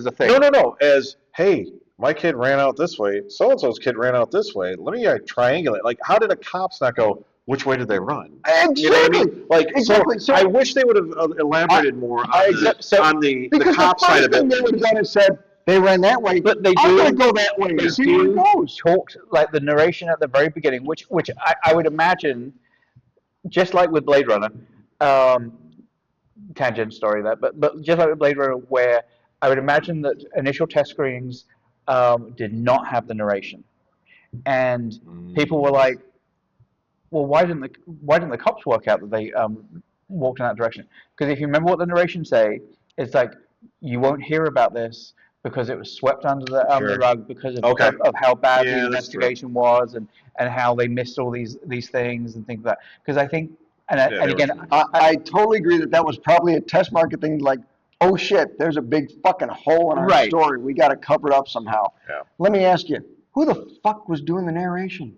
a thing. No. As hey, my kid ran out this way. So and so's kid ran out this way. Let me triangulate. Like, how did the cops not go? Which way did they run? Exactly. You know what I mean? Like, Exactly. So I wish they would have elaborated more on the Because cop the side first of thing it. they would have done is said they ran that way. But they I'm do- going to go that way. They and see where it do goes. talked like the narration at the very beginning, which I would imagine, just like with Blade Runner, tangent story there, but just like with Blade Runner, where I would imagine that initial test screenings did not have the narration, and people were like, well, why didn't the cops work out that they walked in that direction? Because if you remember what the narration say, it's like you won't hear about this because it was swept under the Sure. rug because of, Okay. of how bad Yeah, the that's true. investigation was and how they missed all these things and things like that. Because I think, and they were again, sure. I totally agree that was probably a test market thing. Like, oh shit, there's a big fucking hole in our Right. story. We got to cover it up somehow. Yeah. Let me ask you, who the fuck was doing the narration?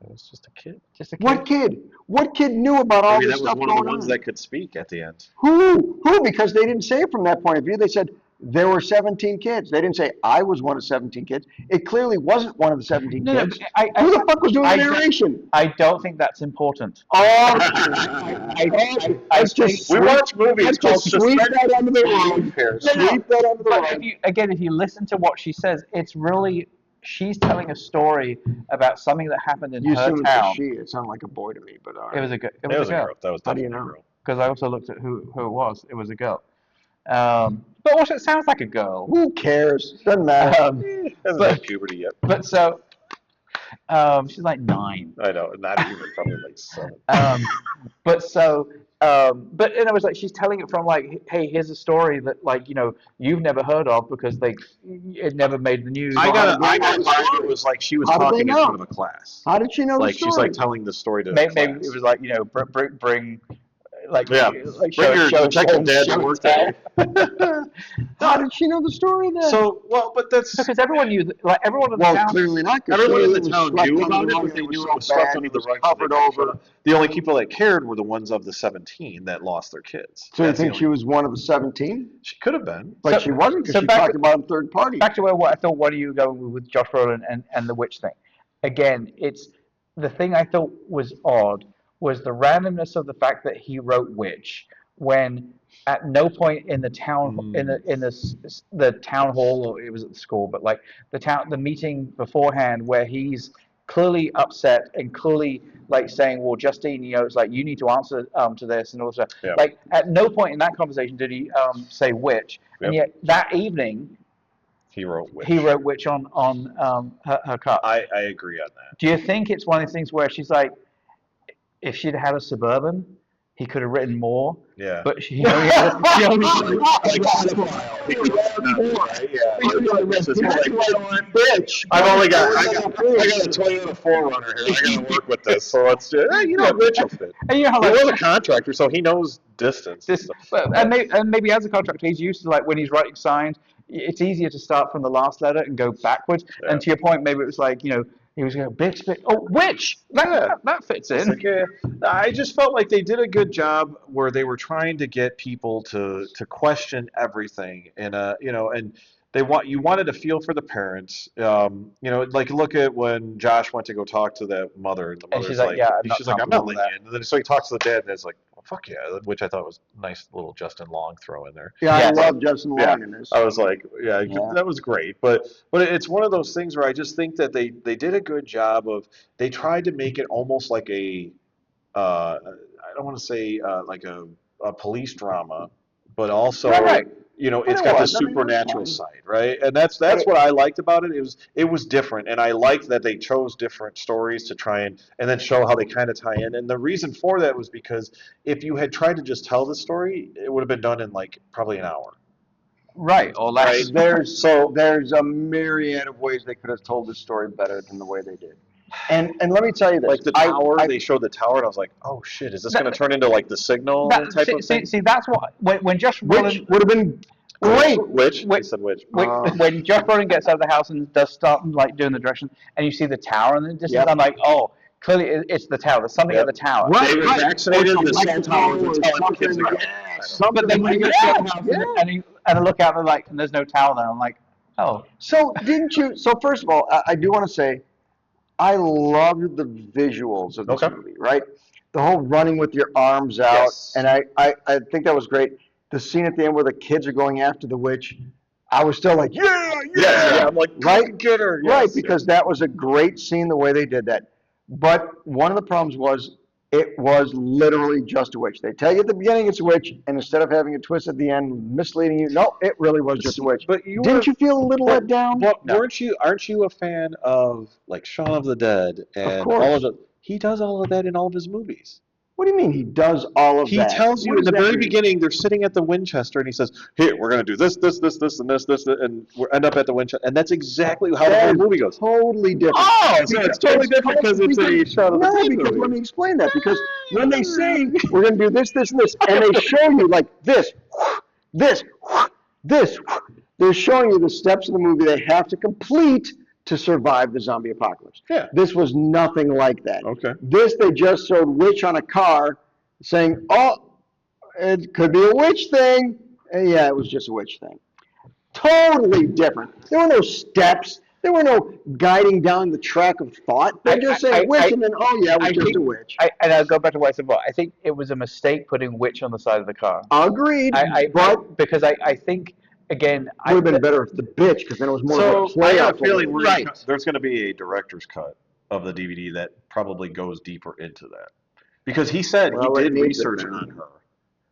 It was just a kid. just a kid. What kid? What kid knew about all Maybe this that was stuff one of going the ones on? that could speak at the end. Who? Because they didn't say it from that point of view. They said there were 17 kids. They didn't say I was one of 17 kids. It clearly wasn't one of the 17 No, no, kids. I- Who the fuck was doing I the don't- narration? I don't think that's important. Oh, I let's think- just We sweep- watch movies let's called just sweep that under the rug. Here. No, no. Sweep that under the But rug. if you listen to what she says, it's really she's telling a story about something that happened in You her assume it's a town. she. It sounded like a boy to me, but all It was right. it It was was a a girl girl. That was How do you definitely a know? girl. because I also looked at who it was. It was a girl. But also it sounds like a girl. Who cares? Doesn't matter. Hasn't But hit puberty yet. but so she's like 9. I know, not even, probably like 7. But so, but and it was like she's telling it from like, hey, here's a story that like you've never heard of because it never made the news. I got how I did they got know the vibe story? it was like she was How did they talking in know? front of a class. How did she know the Like story? she's like telling the story to a Maybe class. it was like bring like Yeah. like Bring your detective dad to show work tell. How did she know the story then? So, well, but that's Because everyone knew like everyone in the well, town. clearly not. 'Cause everyone in it the was town swept knew under about the it, rug, but and they knew so it was swept bad, under it the was rug. So they covered kinda shut over. up. The only people that cared were the ones of the 17 that lost their kids. So you That's the think she only- was one of the 17? She could have been. But So- she wasn't because so she back talked to- about it in third party. Back to where what I thought. What are you going with Josh Brolin and the witch thing? Again, it's the thing I thought was odd was the randomness of the fact that he wrote witch when at no point in the town the town hall, or it was at the school, but like the meeting beforehand where he's clearly upset and clearly like saying, well, Justine, it's like you need to answer to this and all that. Yeah. Like at no point in that conversation did he say witch, and Yep. yet that evening He wrote witch. he wrote witch on her cup. I agree on that. Do you think it's one of those things where she's like, if she'd had a Suburban, he could have written more, Yeah. but she only had Bitch. I've only got I got a Toyota 4Runner here. I got to work with this. So let's just Rich will fit. and you know how He like was a contractor, so he knows distance. and this, stuff. and maybe as a contractor, he's used to like when he's writing signs, it's easier to start from the last letter and go backwards. Yeah. And to your point, maybe it was like he was going bitch, oh witch, that fits It's in. like, I just felt like they did a good job where they were trying to get people to question everything, and and you wanted to feel for the parents. Like look at when Josh went to go talk to that mother, and the And mother's she's like, yeah, I'm not she's like, I'm comfortable not with letting that. you in. And then so he talks to the dad, and it's like, well, fuck yeah, which I thought was a nice little Justin Long throw in there. Yeah, Yes. I love Justin Yeah. Long in this. I was like, yeah, Yeah. that was great. But it's one of those things where I just think that they did a good job of, they tried to make it almost like I don't want to say like a police drama, but also, Right. it's it got the was. I mean, it was supernatural fine. side, right? And that's what I liked about it. It was different, and I liked that they chose different stories to try and then show how they kind of tie in. And the reason for that was because if you had tried to just tell the story, it would have been done in like probably an hour. Right, or less. There's a myriad of ways they could have told the story better than the way they did. And let me tell you this. Like the tower, they showed the tower, and I was like, oh shit, is this going to turn into like the Signal type of thing? See, that's what when Josh Which Brolin would have been great. Which? Wait. He said which. when Josh Brolin gets out of the house and does start like doing the direction, and you see the tower in the distance, Yep. I'm like, oh, clearly it's the tower. There's something Yep. at the tower. Right. They were vaccinated, Or the cell electrical towers or are telling kids something. to go. Something But then when he like gets that. out of the house Yeah. and I look out and like, and there's no tower there. I'm like, oh, So didn't you? So first of all, I do want to say, I loved the visuals of this Okay. movie. Right, the whole running with your arms out, Yes. and I think that was great. The scene at the end where the kids are going after the witch, I was still like, yeah. I'm like, Right? get her. Right, Yes, because that was a great scene the way they did that. But one of the problems was it was literally just a witch. They tell you at the beginning it's a witch, and instead of having a twist at the end misleading you, no, it really was just a witch. But you Didn't you feel a little let down? But No. aren't you a fan of like Shaun of the Dead and course. all of the? He does all of that in all of his movies. What do you mean he does all of He that? tells you What in does the that very mean? beginning, they're sitting at the Winchester, and he says, "Here, we're going to do this, and this, and we end up at the Winchester." And that's exactly how the That whole is movie goes. Totally different. Oh, so it's totally different because it's a Shaun of the No, Dead because movie. let me explain that. Because when they say we're going to do this, this, and this, and they show you like this, this, they're showing you the steps of the movie they have to complete to survive the zombie apocalypse. Yeah. This was nothing like that. Okay. This, they just showed witch on a car saying, oh, it could be a witch thing. And yeah, it was just a witch thing. Totally different. There were no steps. There were no guiding down the track of thought. They're just saying witch, and then, oh yeah, it was just a witch. And I'll go back to what I said before. I think it was a mistake putting witch on the side of the car. Agreed. Because I think again, Would have been better if the bitch, because then it was more of a So play I got out a feeling for we're there's going to be a director's cut of the DVD that probably goes deeper into that, because he said Well, he it did needs it research then. on her,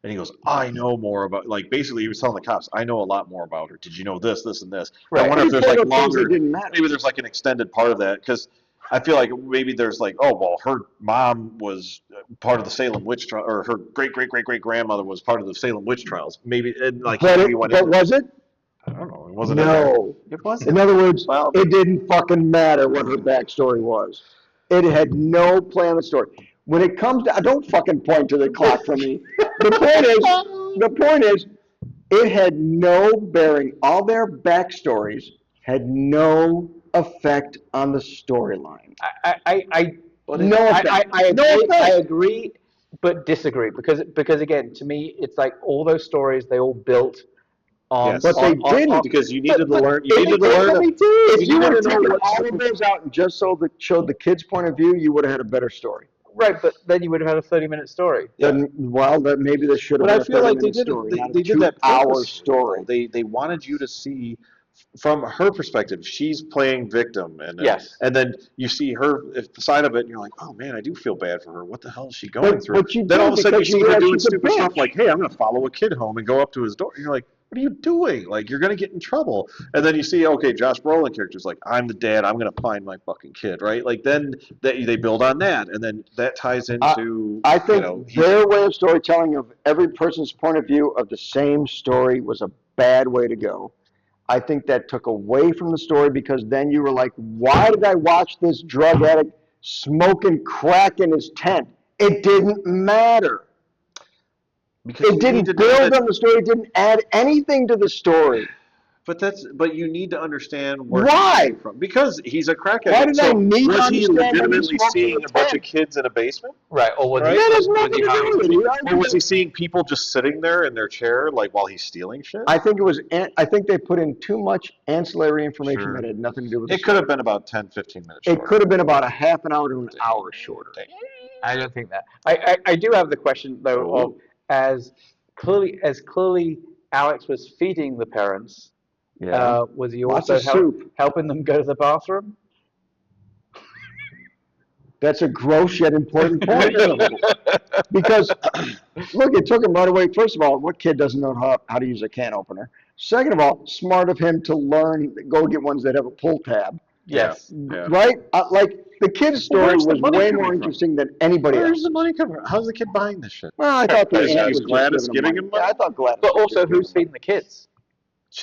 and he goes, I know more about, like, basically he was telling the cops, I know a lot more about her. Did you know this, this, and this? I Right. wonder But if he there's pulled like up things that longer, didn't matter. maybe there's like an extended part of that, because I feel like maybe there's like, oh well, her mom was part of the Salem witch trial, or her great great great great grandmother was part of the Salem witch trials. Maybe, and like But, maybe went but into, was it? I don't know, it wasn't in there. No. It wasn't. In other words, Well, it didn't fucking matter what her backstory was. It had no play on the story. When it comes to, don't fucking point to the clock for me. The point is, it had no bearing. All their backstories had no effect on the storyline. No effect. I No agree. I effect. agree, but disagree because again, to me, it's like all those stories they all built on. Yes. But they didn't. because you needed to but learn. You they needed to did, learn. but they did. If you needed would to have know taken what all of those out and just showed the kids' point of view, you would have had a better story. Right, but then you would have had a 30-minute story. Yeah. Then, well, that maybe there should have But been I a feel like 30-minute story, not they a did that 2-hour purposely, story. though. They wanted you to see from her perspective. She's playing victim, and then, Yes. and then you see her side of it, and you're like, oh man, I do feel bad for her. What the hell is she going through? But you Then do, all of a sudden you because see you her realize doing she's a stupid stuff bitch. like, hey, I'm going to follow a kid home and go up to his door. And you're like, what are you doing? Like, you're going to get in trouble. And then you see, okay, Josh Brolin character's like, I'm the dad. I'm going to find my fucking kid, right? Like, then they build on that, and then that ties into, I think he's their way of storytelling of every person's point of view of the same story was a bad way to go. I think that took away from the story, because then you were like, why did I watch this drug addict smoking crack in his tent? It didn't matter. because It you need to didn't know build that. on the story. It didn't add anything to the story. But you need to understand where Why? he came from, because he's a crack Why addict. did I So need to was he understand that he legitimately smoked in seeing a a bunch tent? of kids in a basement? Right, or was Right? he? That has was nothing he to do hiding? with it. Or was he seeing people just sitting there in their chair, like while he's stealing shit? I think it was. I think they put in too much ancillary information Sure. that had nothing to do with the It could story. have been about 10, 15 minutes It shorter. could have been about a half an hour to an hour shorter. I don't think that. I do have the question though of as clearly Alex was feeding the parents. Yeah. Was he Lots also of soup. helping them go to the bathroom? That's a gross yet important point. Because, look, it took him right away. First of all, what kid doesn't know how to use a can opener? Second of all, smart of him to learn, go get ones that have a pull tab. Yes. Yeah. Right? Like, the kid's story where's the was money way coming more from? interesting than anybody Where's else's. the money coming from? How's the kid buying this shit? Well, I thought the Is aunt was just Gladys giving giving him him money. money? Yeah, I thought Gladys But was also, just giving who's him money. feeding the kids?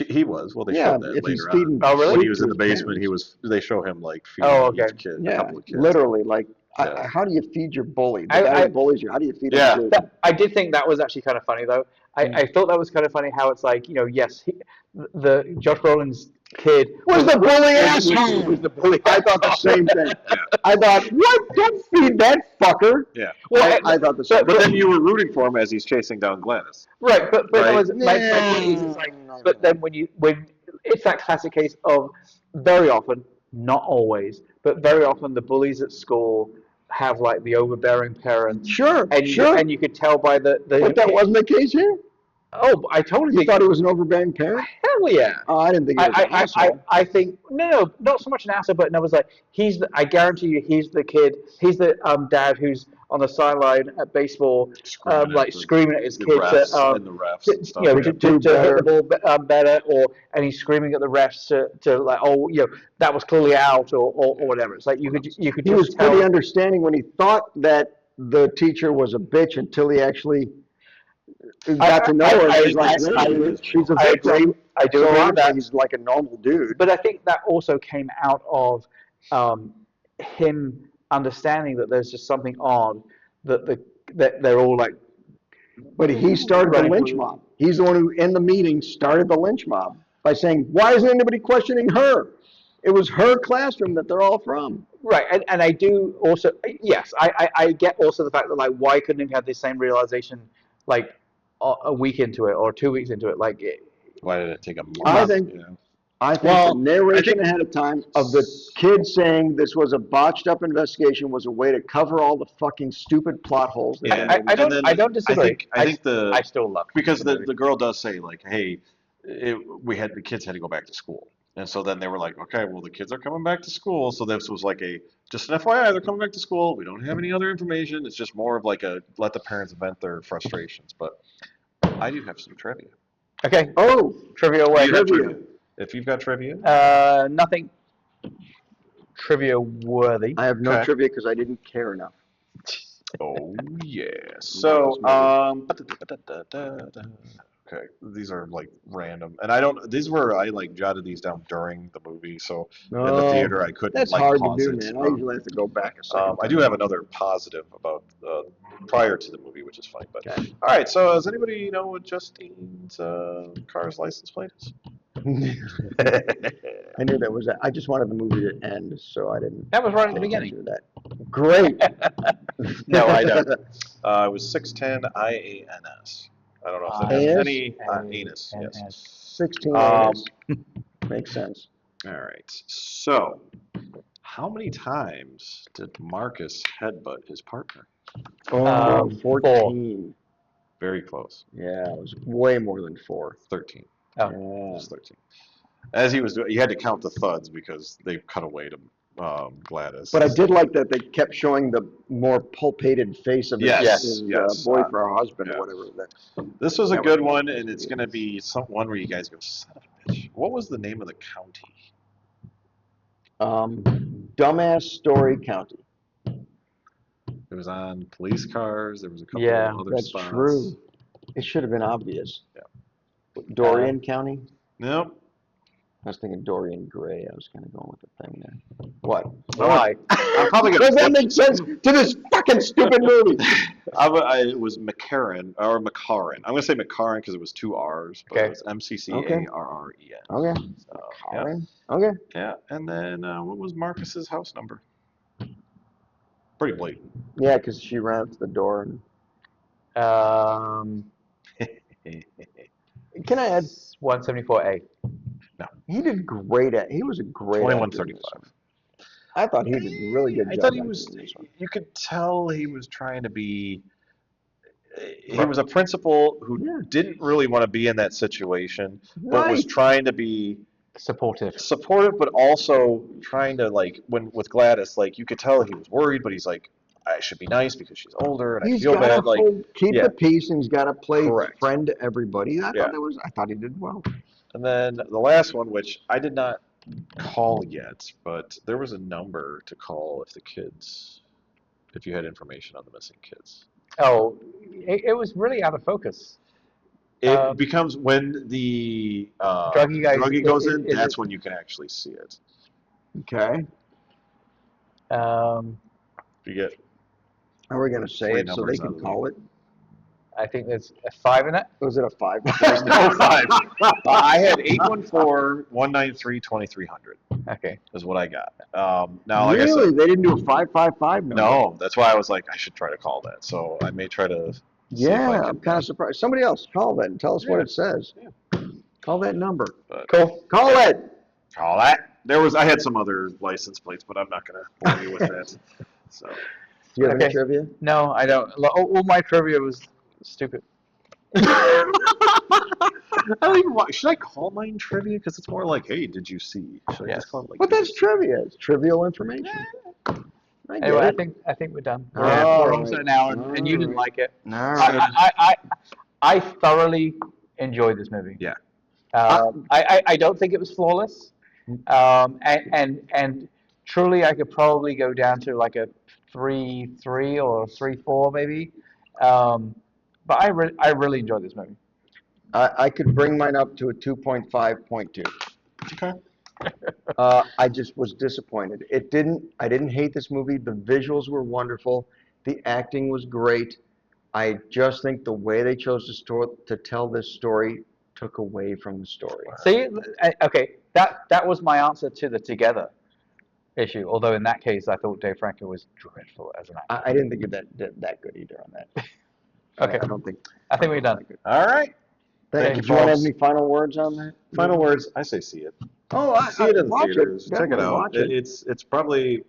He was. Well, they Yeah, showed that if he's later on. feeding Oh, really? When he soup was to in the his basement, parents. they show him like feeding Oh, okay. each kid, a Yeah, couple of kids. literally. Like, Yeah. how do you feed your bully? The I- guy I- who bullies you, how do you feed Yeah. him soup? I did think that was actually kind of funny though. I thought that was kind of funny how it's like, yes, the Josh Brolin's kid Was the bully was asshole? the bully. I thought the same thing. I thought, what? Don't feed that fucker. Yeah. Well, I thought the same But then thing. you were rooting for him as he's chasing down Gladys. Right, but Right. that was my point is it's like, but then when it's that classic case of very often, not always, but very often the bullies at school have like the overbearing parents. Sure, And sure. you could tell by the But that wasn't the case here? Oh, I totally You think thought he was an overbearing parent? hell yeah. Oh, I didn't think he was an asshole. I think no, not so much an asshole, but no, it was like I guarantee you, he's the kid, he's the dad who's on the sideline at baseball, screaming at his the kid refs and the refs and stuff. to Yeah. hit the ball better, and he's screaming at the refs to like, oh, that was clearly out or whatever. It's like you could He was just tell. pretty understanding when he thought that the teacher was a bitch until he actually got to know her. And he's like, she's a I victim. agree. I do So agree with obviously that. he's like a normal dude. But I think that also came out of him understanding that there's just something odd that they're all like. But he started the lynch mob. He's the one who, in the meeting, started the lynch mob by saying, why isn't anybody questioning her? It was her classroom that they're all from. Right, and I do also, yes, I get also the fact that, like, why couldn't he have the same realization, like, a week into it or 2 weeks into it? Like, Why did it take a month? I think the narration ahead of time of the kid saying this was a botched up investigation was a way to cover all the fucking stupid plot holes. I don't disagree. I think I still love because the girl does say, like, hey, the kids had to go back to school. And so then they were like, okay, well, the kids are coming back to school. So this was like just an FYI, they're coming back to school. We don't have any other information. It's just more of like let the parents vent their frustrations. But I do have some trivia. Okay. Oh, Trivia Do away. you have trivia. trivia? If you've got trivia. Nothing trivia worthy. I have no Okay. trivia because I didn't care enough. Oh yeah. So okay, these are like random, and I like jotted these down during the movie, so in the theater I couldn't That's like hard to pause do, it. man. I usually have to go back a second I time. do have another positive about prior to the movie, which is funny. But Okay. all right, so does anybody know what Justine's car's license plate is? I knew that was that. I just wanted the movie to end, so I didn't That was right at the pay beginning. attention to that. Great. No, I don't. It was 610 IANS. I don't know if that has Anus? any anus. Yes. 16 Um, anus. Makes sense. All right. So, how many times did Marcus headbutt his partner? Oh, 14. Very close. Yeah, it was way more than 4. 13. Oh. It Yeah. was 13. As he was doing, you had to count the thuds because they cut away to Gladys. But I did like that they kept showing the more pulpated face of his, Yes, yes. boyfriend or husband yeah. or whatever. This was a That good was- one, and it's going to be one where you guys go, son of a bitch. What was the name of the county? Dumbass Story County. It was on police cars. There was a couple Yeah, of other That's spots. true. It should have been obvious. Yeah. Dorian County? Nope. I was thinking Dorian Gray. I was kind of going with the thing there. What? Why? I'm probably going Does that make sense to this fucking stupid movie? it was McCarran or McCarran. I'm going to say McCarran because it was 2 R's, but Okay. it was McCarren. Okay. So, Karen? Okay. yeah. And then what was Marcus's house number? Pretty blatant. Yeah, because she ran up to the door. And... Can I add? 174A. He did great at. He was a great. 2135. I thought he did a really good I job. thought he acting was. in this one. You could tell he was trying to be. He was a principal who Yeah. didn't really want to be in that situation, but was Right. trying to be Supportive. supportive, but also trying to with Gladys, like you could tell he was worried, but he's like, I should be nice because she's older and I He's feel got bad. to keep yeah. the peace, and he's got to play Correct. friend to everybody. I Yeah. thought he did well. And then the last one, which I did not call yet, but there was a number to call if you had information on the missing kids. Oh, it was really out of focus. It becomes when the druggie goes in, that's when you can actually see it. Okay. You get Are we going to say 3 it so they numbers can out of call it? I think there's a 5 in it. Was it a 5? There's no 5. I had 814-193-2300 Okay. is what I got. Now, like Really? I said, They didn't do a 555 number? no, that's why I was like, I should try to call that. So I may try to. See if I Yeah, can- I'm kind of surprised. Somebody else call that and tell us what Yeah. it says. Yeah. Call that number. But Cool. Call it. call that. I had some other license plates, but I'm not going to bore you with that. So. Do you have Okay. any trivia? No, I don't. All my trivia was stupid. I don't even want. Should I call mine trivia? Because it's more like, hey, did you see? Should I Yes. just call it like? But did that's you see? trivia. It's trivial information. I get Anyway, it. I think we're done. All We're right. almost at an hour, and you didn't All right. like it. All right. I thoroughly enjoyed this movie. Yeah. I don't think it was flawless, and truly I could probably go down to like a 3.3 or 3.4 maybe, but I really enjoyed this movie. I could bring mine up to a 2.5.2. Okay. I just was disappointed. I didn't hate this movie. The visuals were wonderful. The acting was great. I just think the way they chose to tell this story took away from the story. See, okay, that was my answer to the Together issue. Although in that case, I thought Dave Franco was dreadful as an actor. I didn't think it that good either on that. Okay. I don't think. I think we're done. All right. Thank you, Do you want to have folks. any final words on that? Final words. I say see it. Oh, See it in the watch theaters. it. Check it Definitely out. watch it. It's probably.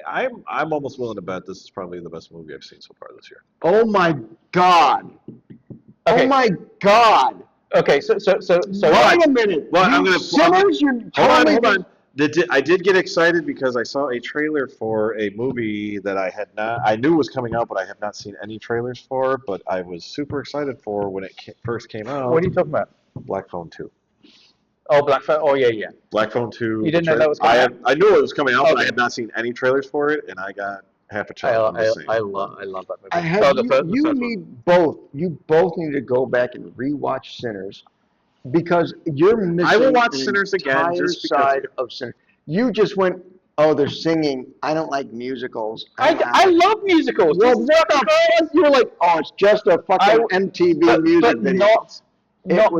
I'm almost willing to bet this is probably the best movie I've seen so far this year. Oh my God. Okay. Oh my God. Okay, so Wait a minute. Well, I'm gonna- Sinners, you're totally Hold on. I did get excited because I saw a trailer for a movie that I knew was coming out, but I have not seen any trailers for. But I was super excited for when it first came out. what are you talking about? Black Phone 2. Oh, Black Phone. Oh, yeah. Black Phone 2. You didn't know that was coming out? I knew it was coming out, but I Okay. had not seen any trailers for it, and I got half a I child. I'm just saying. love that movie. I have, Oh, the you first one. need both. You both need to go back and rewatch Sinners because you're missing I will watch an Sinners again entire just because of side it. of Sinners. You just went, oh, they're singing. I don't like musicals. I love musicals. Well, This- what the fuck? You were like, oh, it's just a fucking MTV music but video.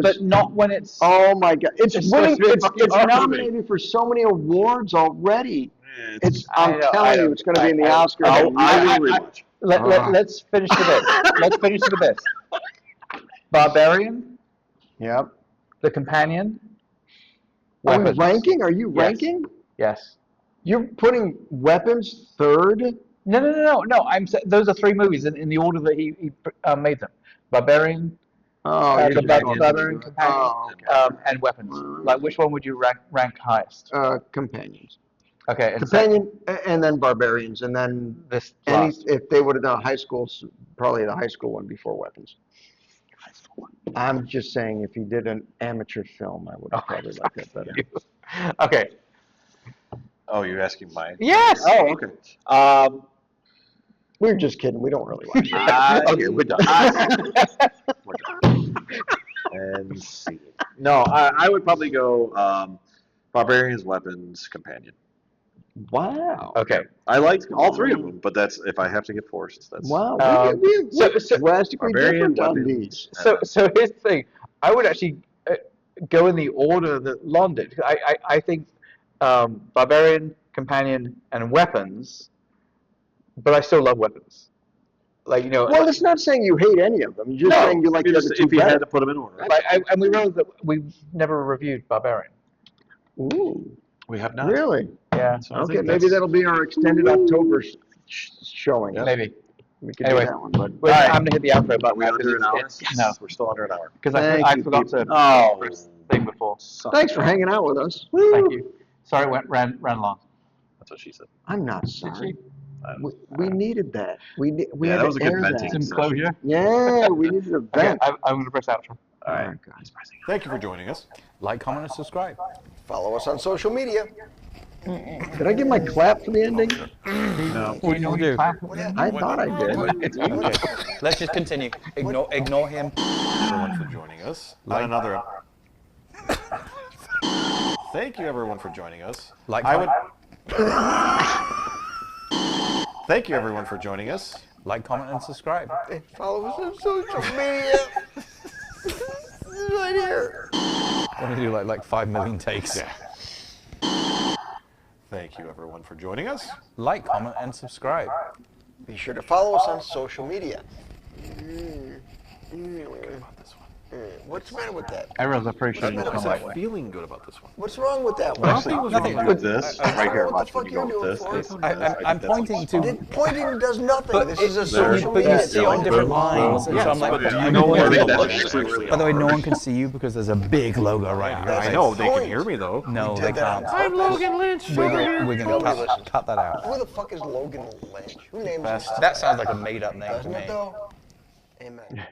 but not when it's. Oh my God! It's It's winning. supposed to be a It's fucking horror nominated for so many awards already. I'm I telling you, don't- it's going to be in the I- Oscars. I I- will rewatch. Let's finish with this. Let's finish with this. Barbarian, Yep. The Companion, Are we Weapons. ranking? Are you Yes. ranking? Yes. You're putting Weapons third? No. Those are three movies in the order that he made them. Barbarian, Oh, the you're just going Barbarian through it. Companion, Oh, okay. and Weapons. Like, which one would you rank highest? Companions. Okay. And Companion, and then Barbarians, and then this any, last. if they would have done high school, probably the high school one before Weapons. I'm just saying, if he did an amateur film, I would have probably liked that better. Okay. Oh, you're asking mine? Yes. Oh, okay. We're just kidding. We don't really watch it. Okay, we're done. And see. No, I would probably go Barbarians, Weapons, Companion. Wow. Okay. I liked all three of them, but that's if I have to get forced. That's Wow. So- We're drastically Barbarian, different on Weapons. these. So here's the thing. I would actually go in the order that Lon did. I think Barbarian, Companion, and Weapons, but I still love Weapons. Like, you know, Well, it's not saying you hate any of them. You're just saying you like the other two if you had better. to put them in order. and we realized that we've never reviewed Barbarian. Ooh, We have not. really? Yeah, So I Okay, think maybe that's- that'll be our extended October showing. maybe. We could Anyway. do that one, but Well, All right. I'm gonna hit the outro button. Are we now, under an hour? No, We're still under an hour. because Thank I you, forgot to Oh. press thing before. thanks for hanging out with us. Thank you. Sorry, it ran long. That's what she said. I'm not sorry. I don't We needed that. We Yeah, had that was to a good air venting. that. Some closure. Yeah, we needed a Okay, vent. I'm gonna press outro. All right. Oh, God. Thank you for joining us. Like, comment, and subscribe. Follow us on social media. Did I give my clap for the ending? No. We know do. I thought I did. Okay, let's just continue. Ignore him. Everyone for joining us. Not another. Thank you, everyone, for joining us. Like, I would. Thank you, everyone, for joining us. Like, comment, and subscribe. Follow us on social media. Right here. Want to do like 5 million takes? Thank you, everyone, for joining us. Like, comment, and subscribe. Be sure to follow us on social media. What's the matter with that? I really appreciate you What's coming that that way. Feeling good about this one. What's wrong with that one? Actually, nothing. with this right here. What Watch the when fuck you go you're with doing this. for? I'm pointing to. Pointing does nothing. But This is a it- social but you media. see it on different lines, and so I'm like, but do I you know what know- that's actually By the way, no one can see you because there's a big logo right here. I know they can hear me though. No, they can't. I'm Logan Lynch. We're gonna cut that out. Who the fuck is Logan Lynch? Who named this? That sounds like a made-up name to Doesn't me. it though? Amen.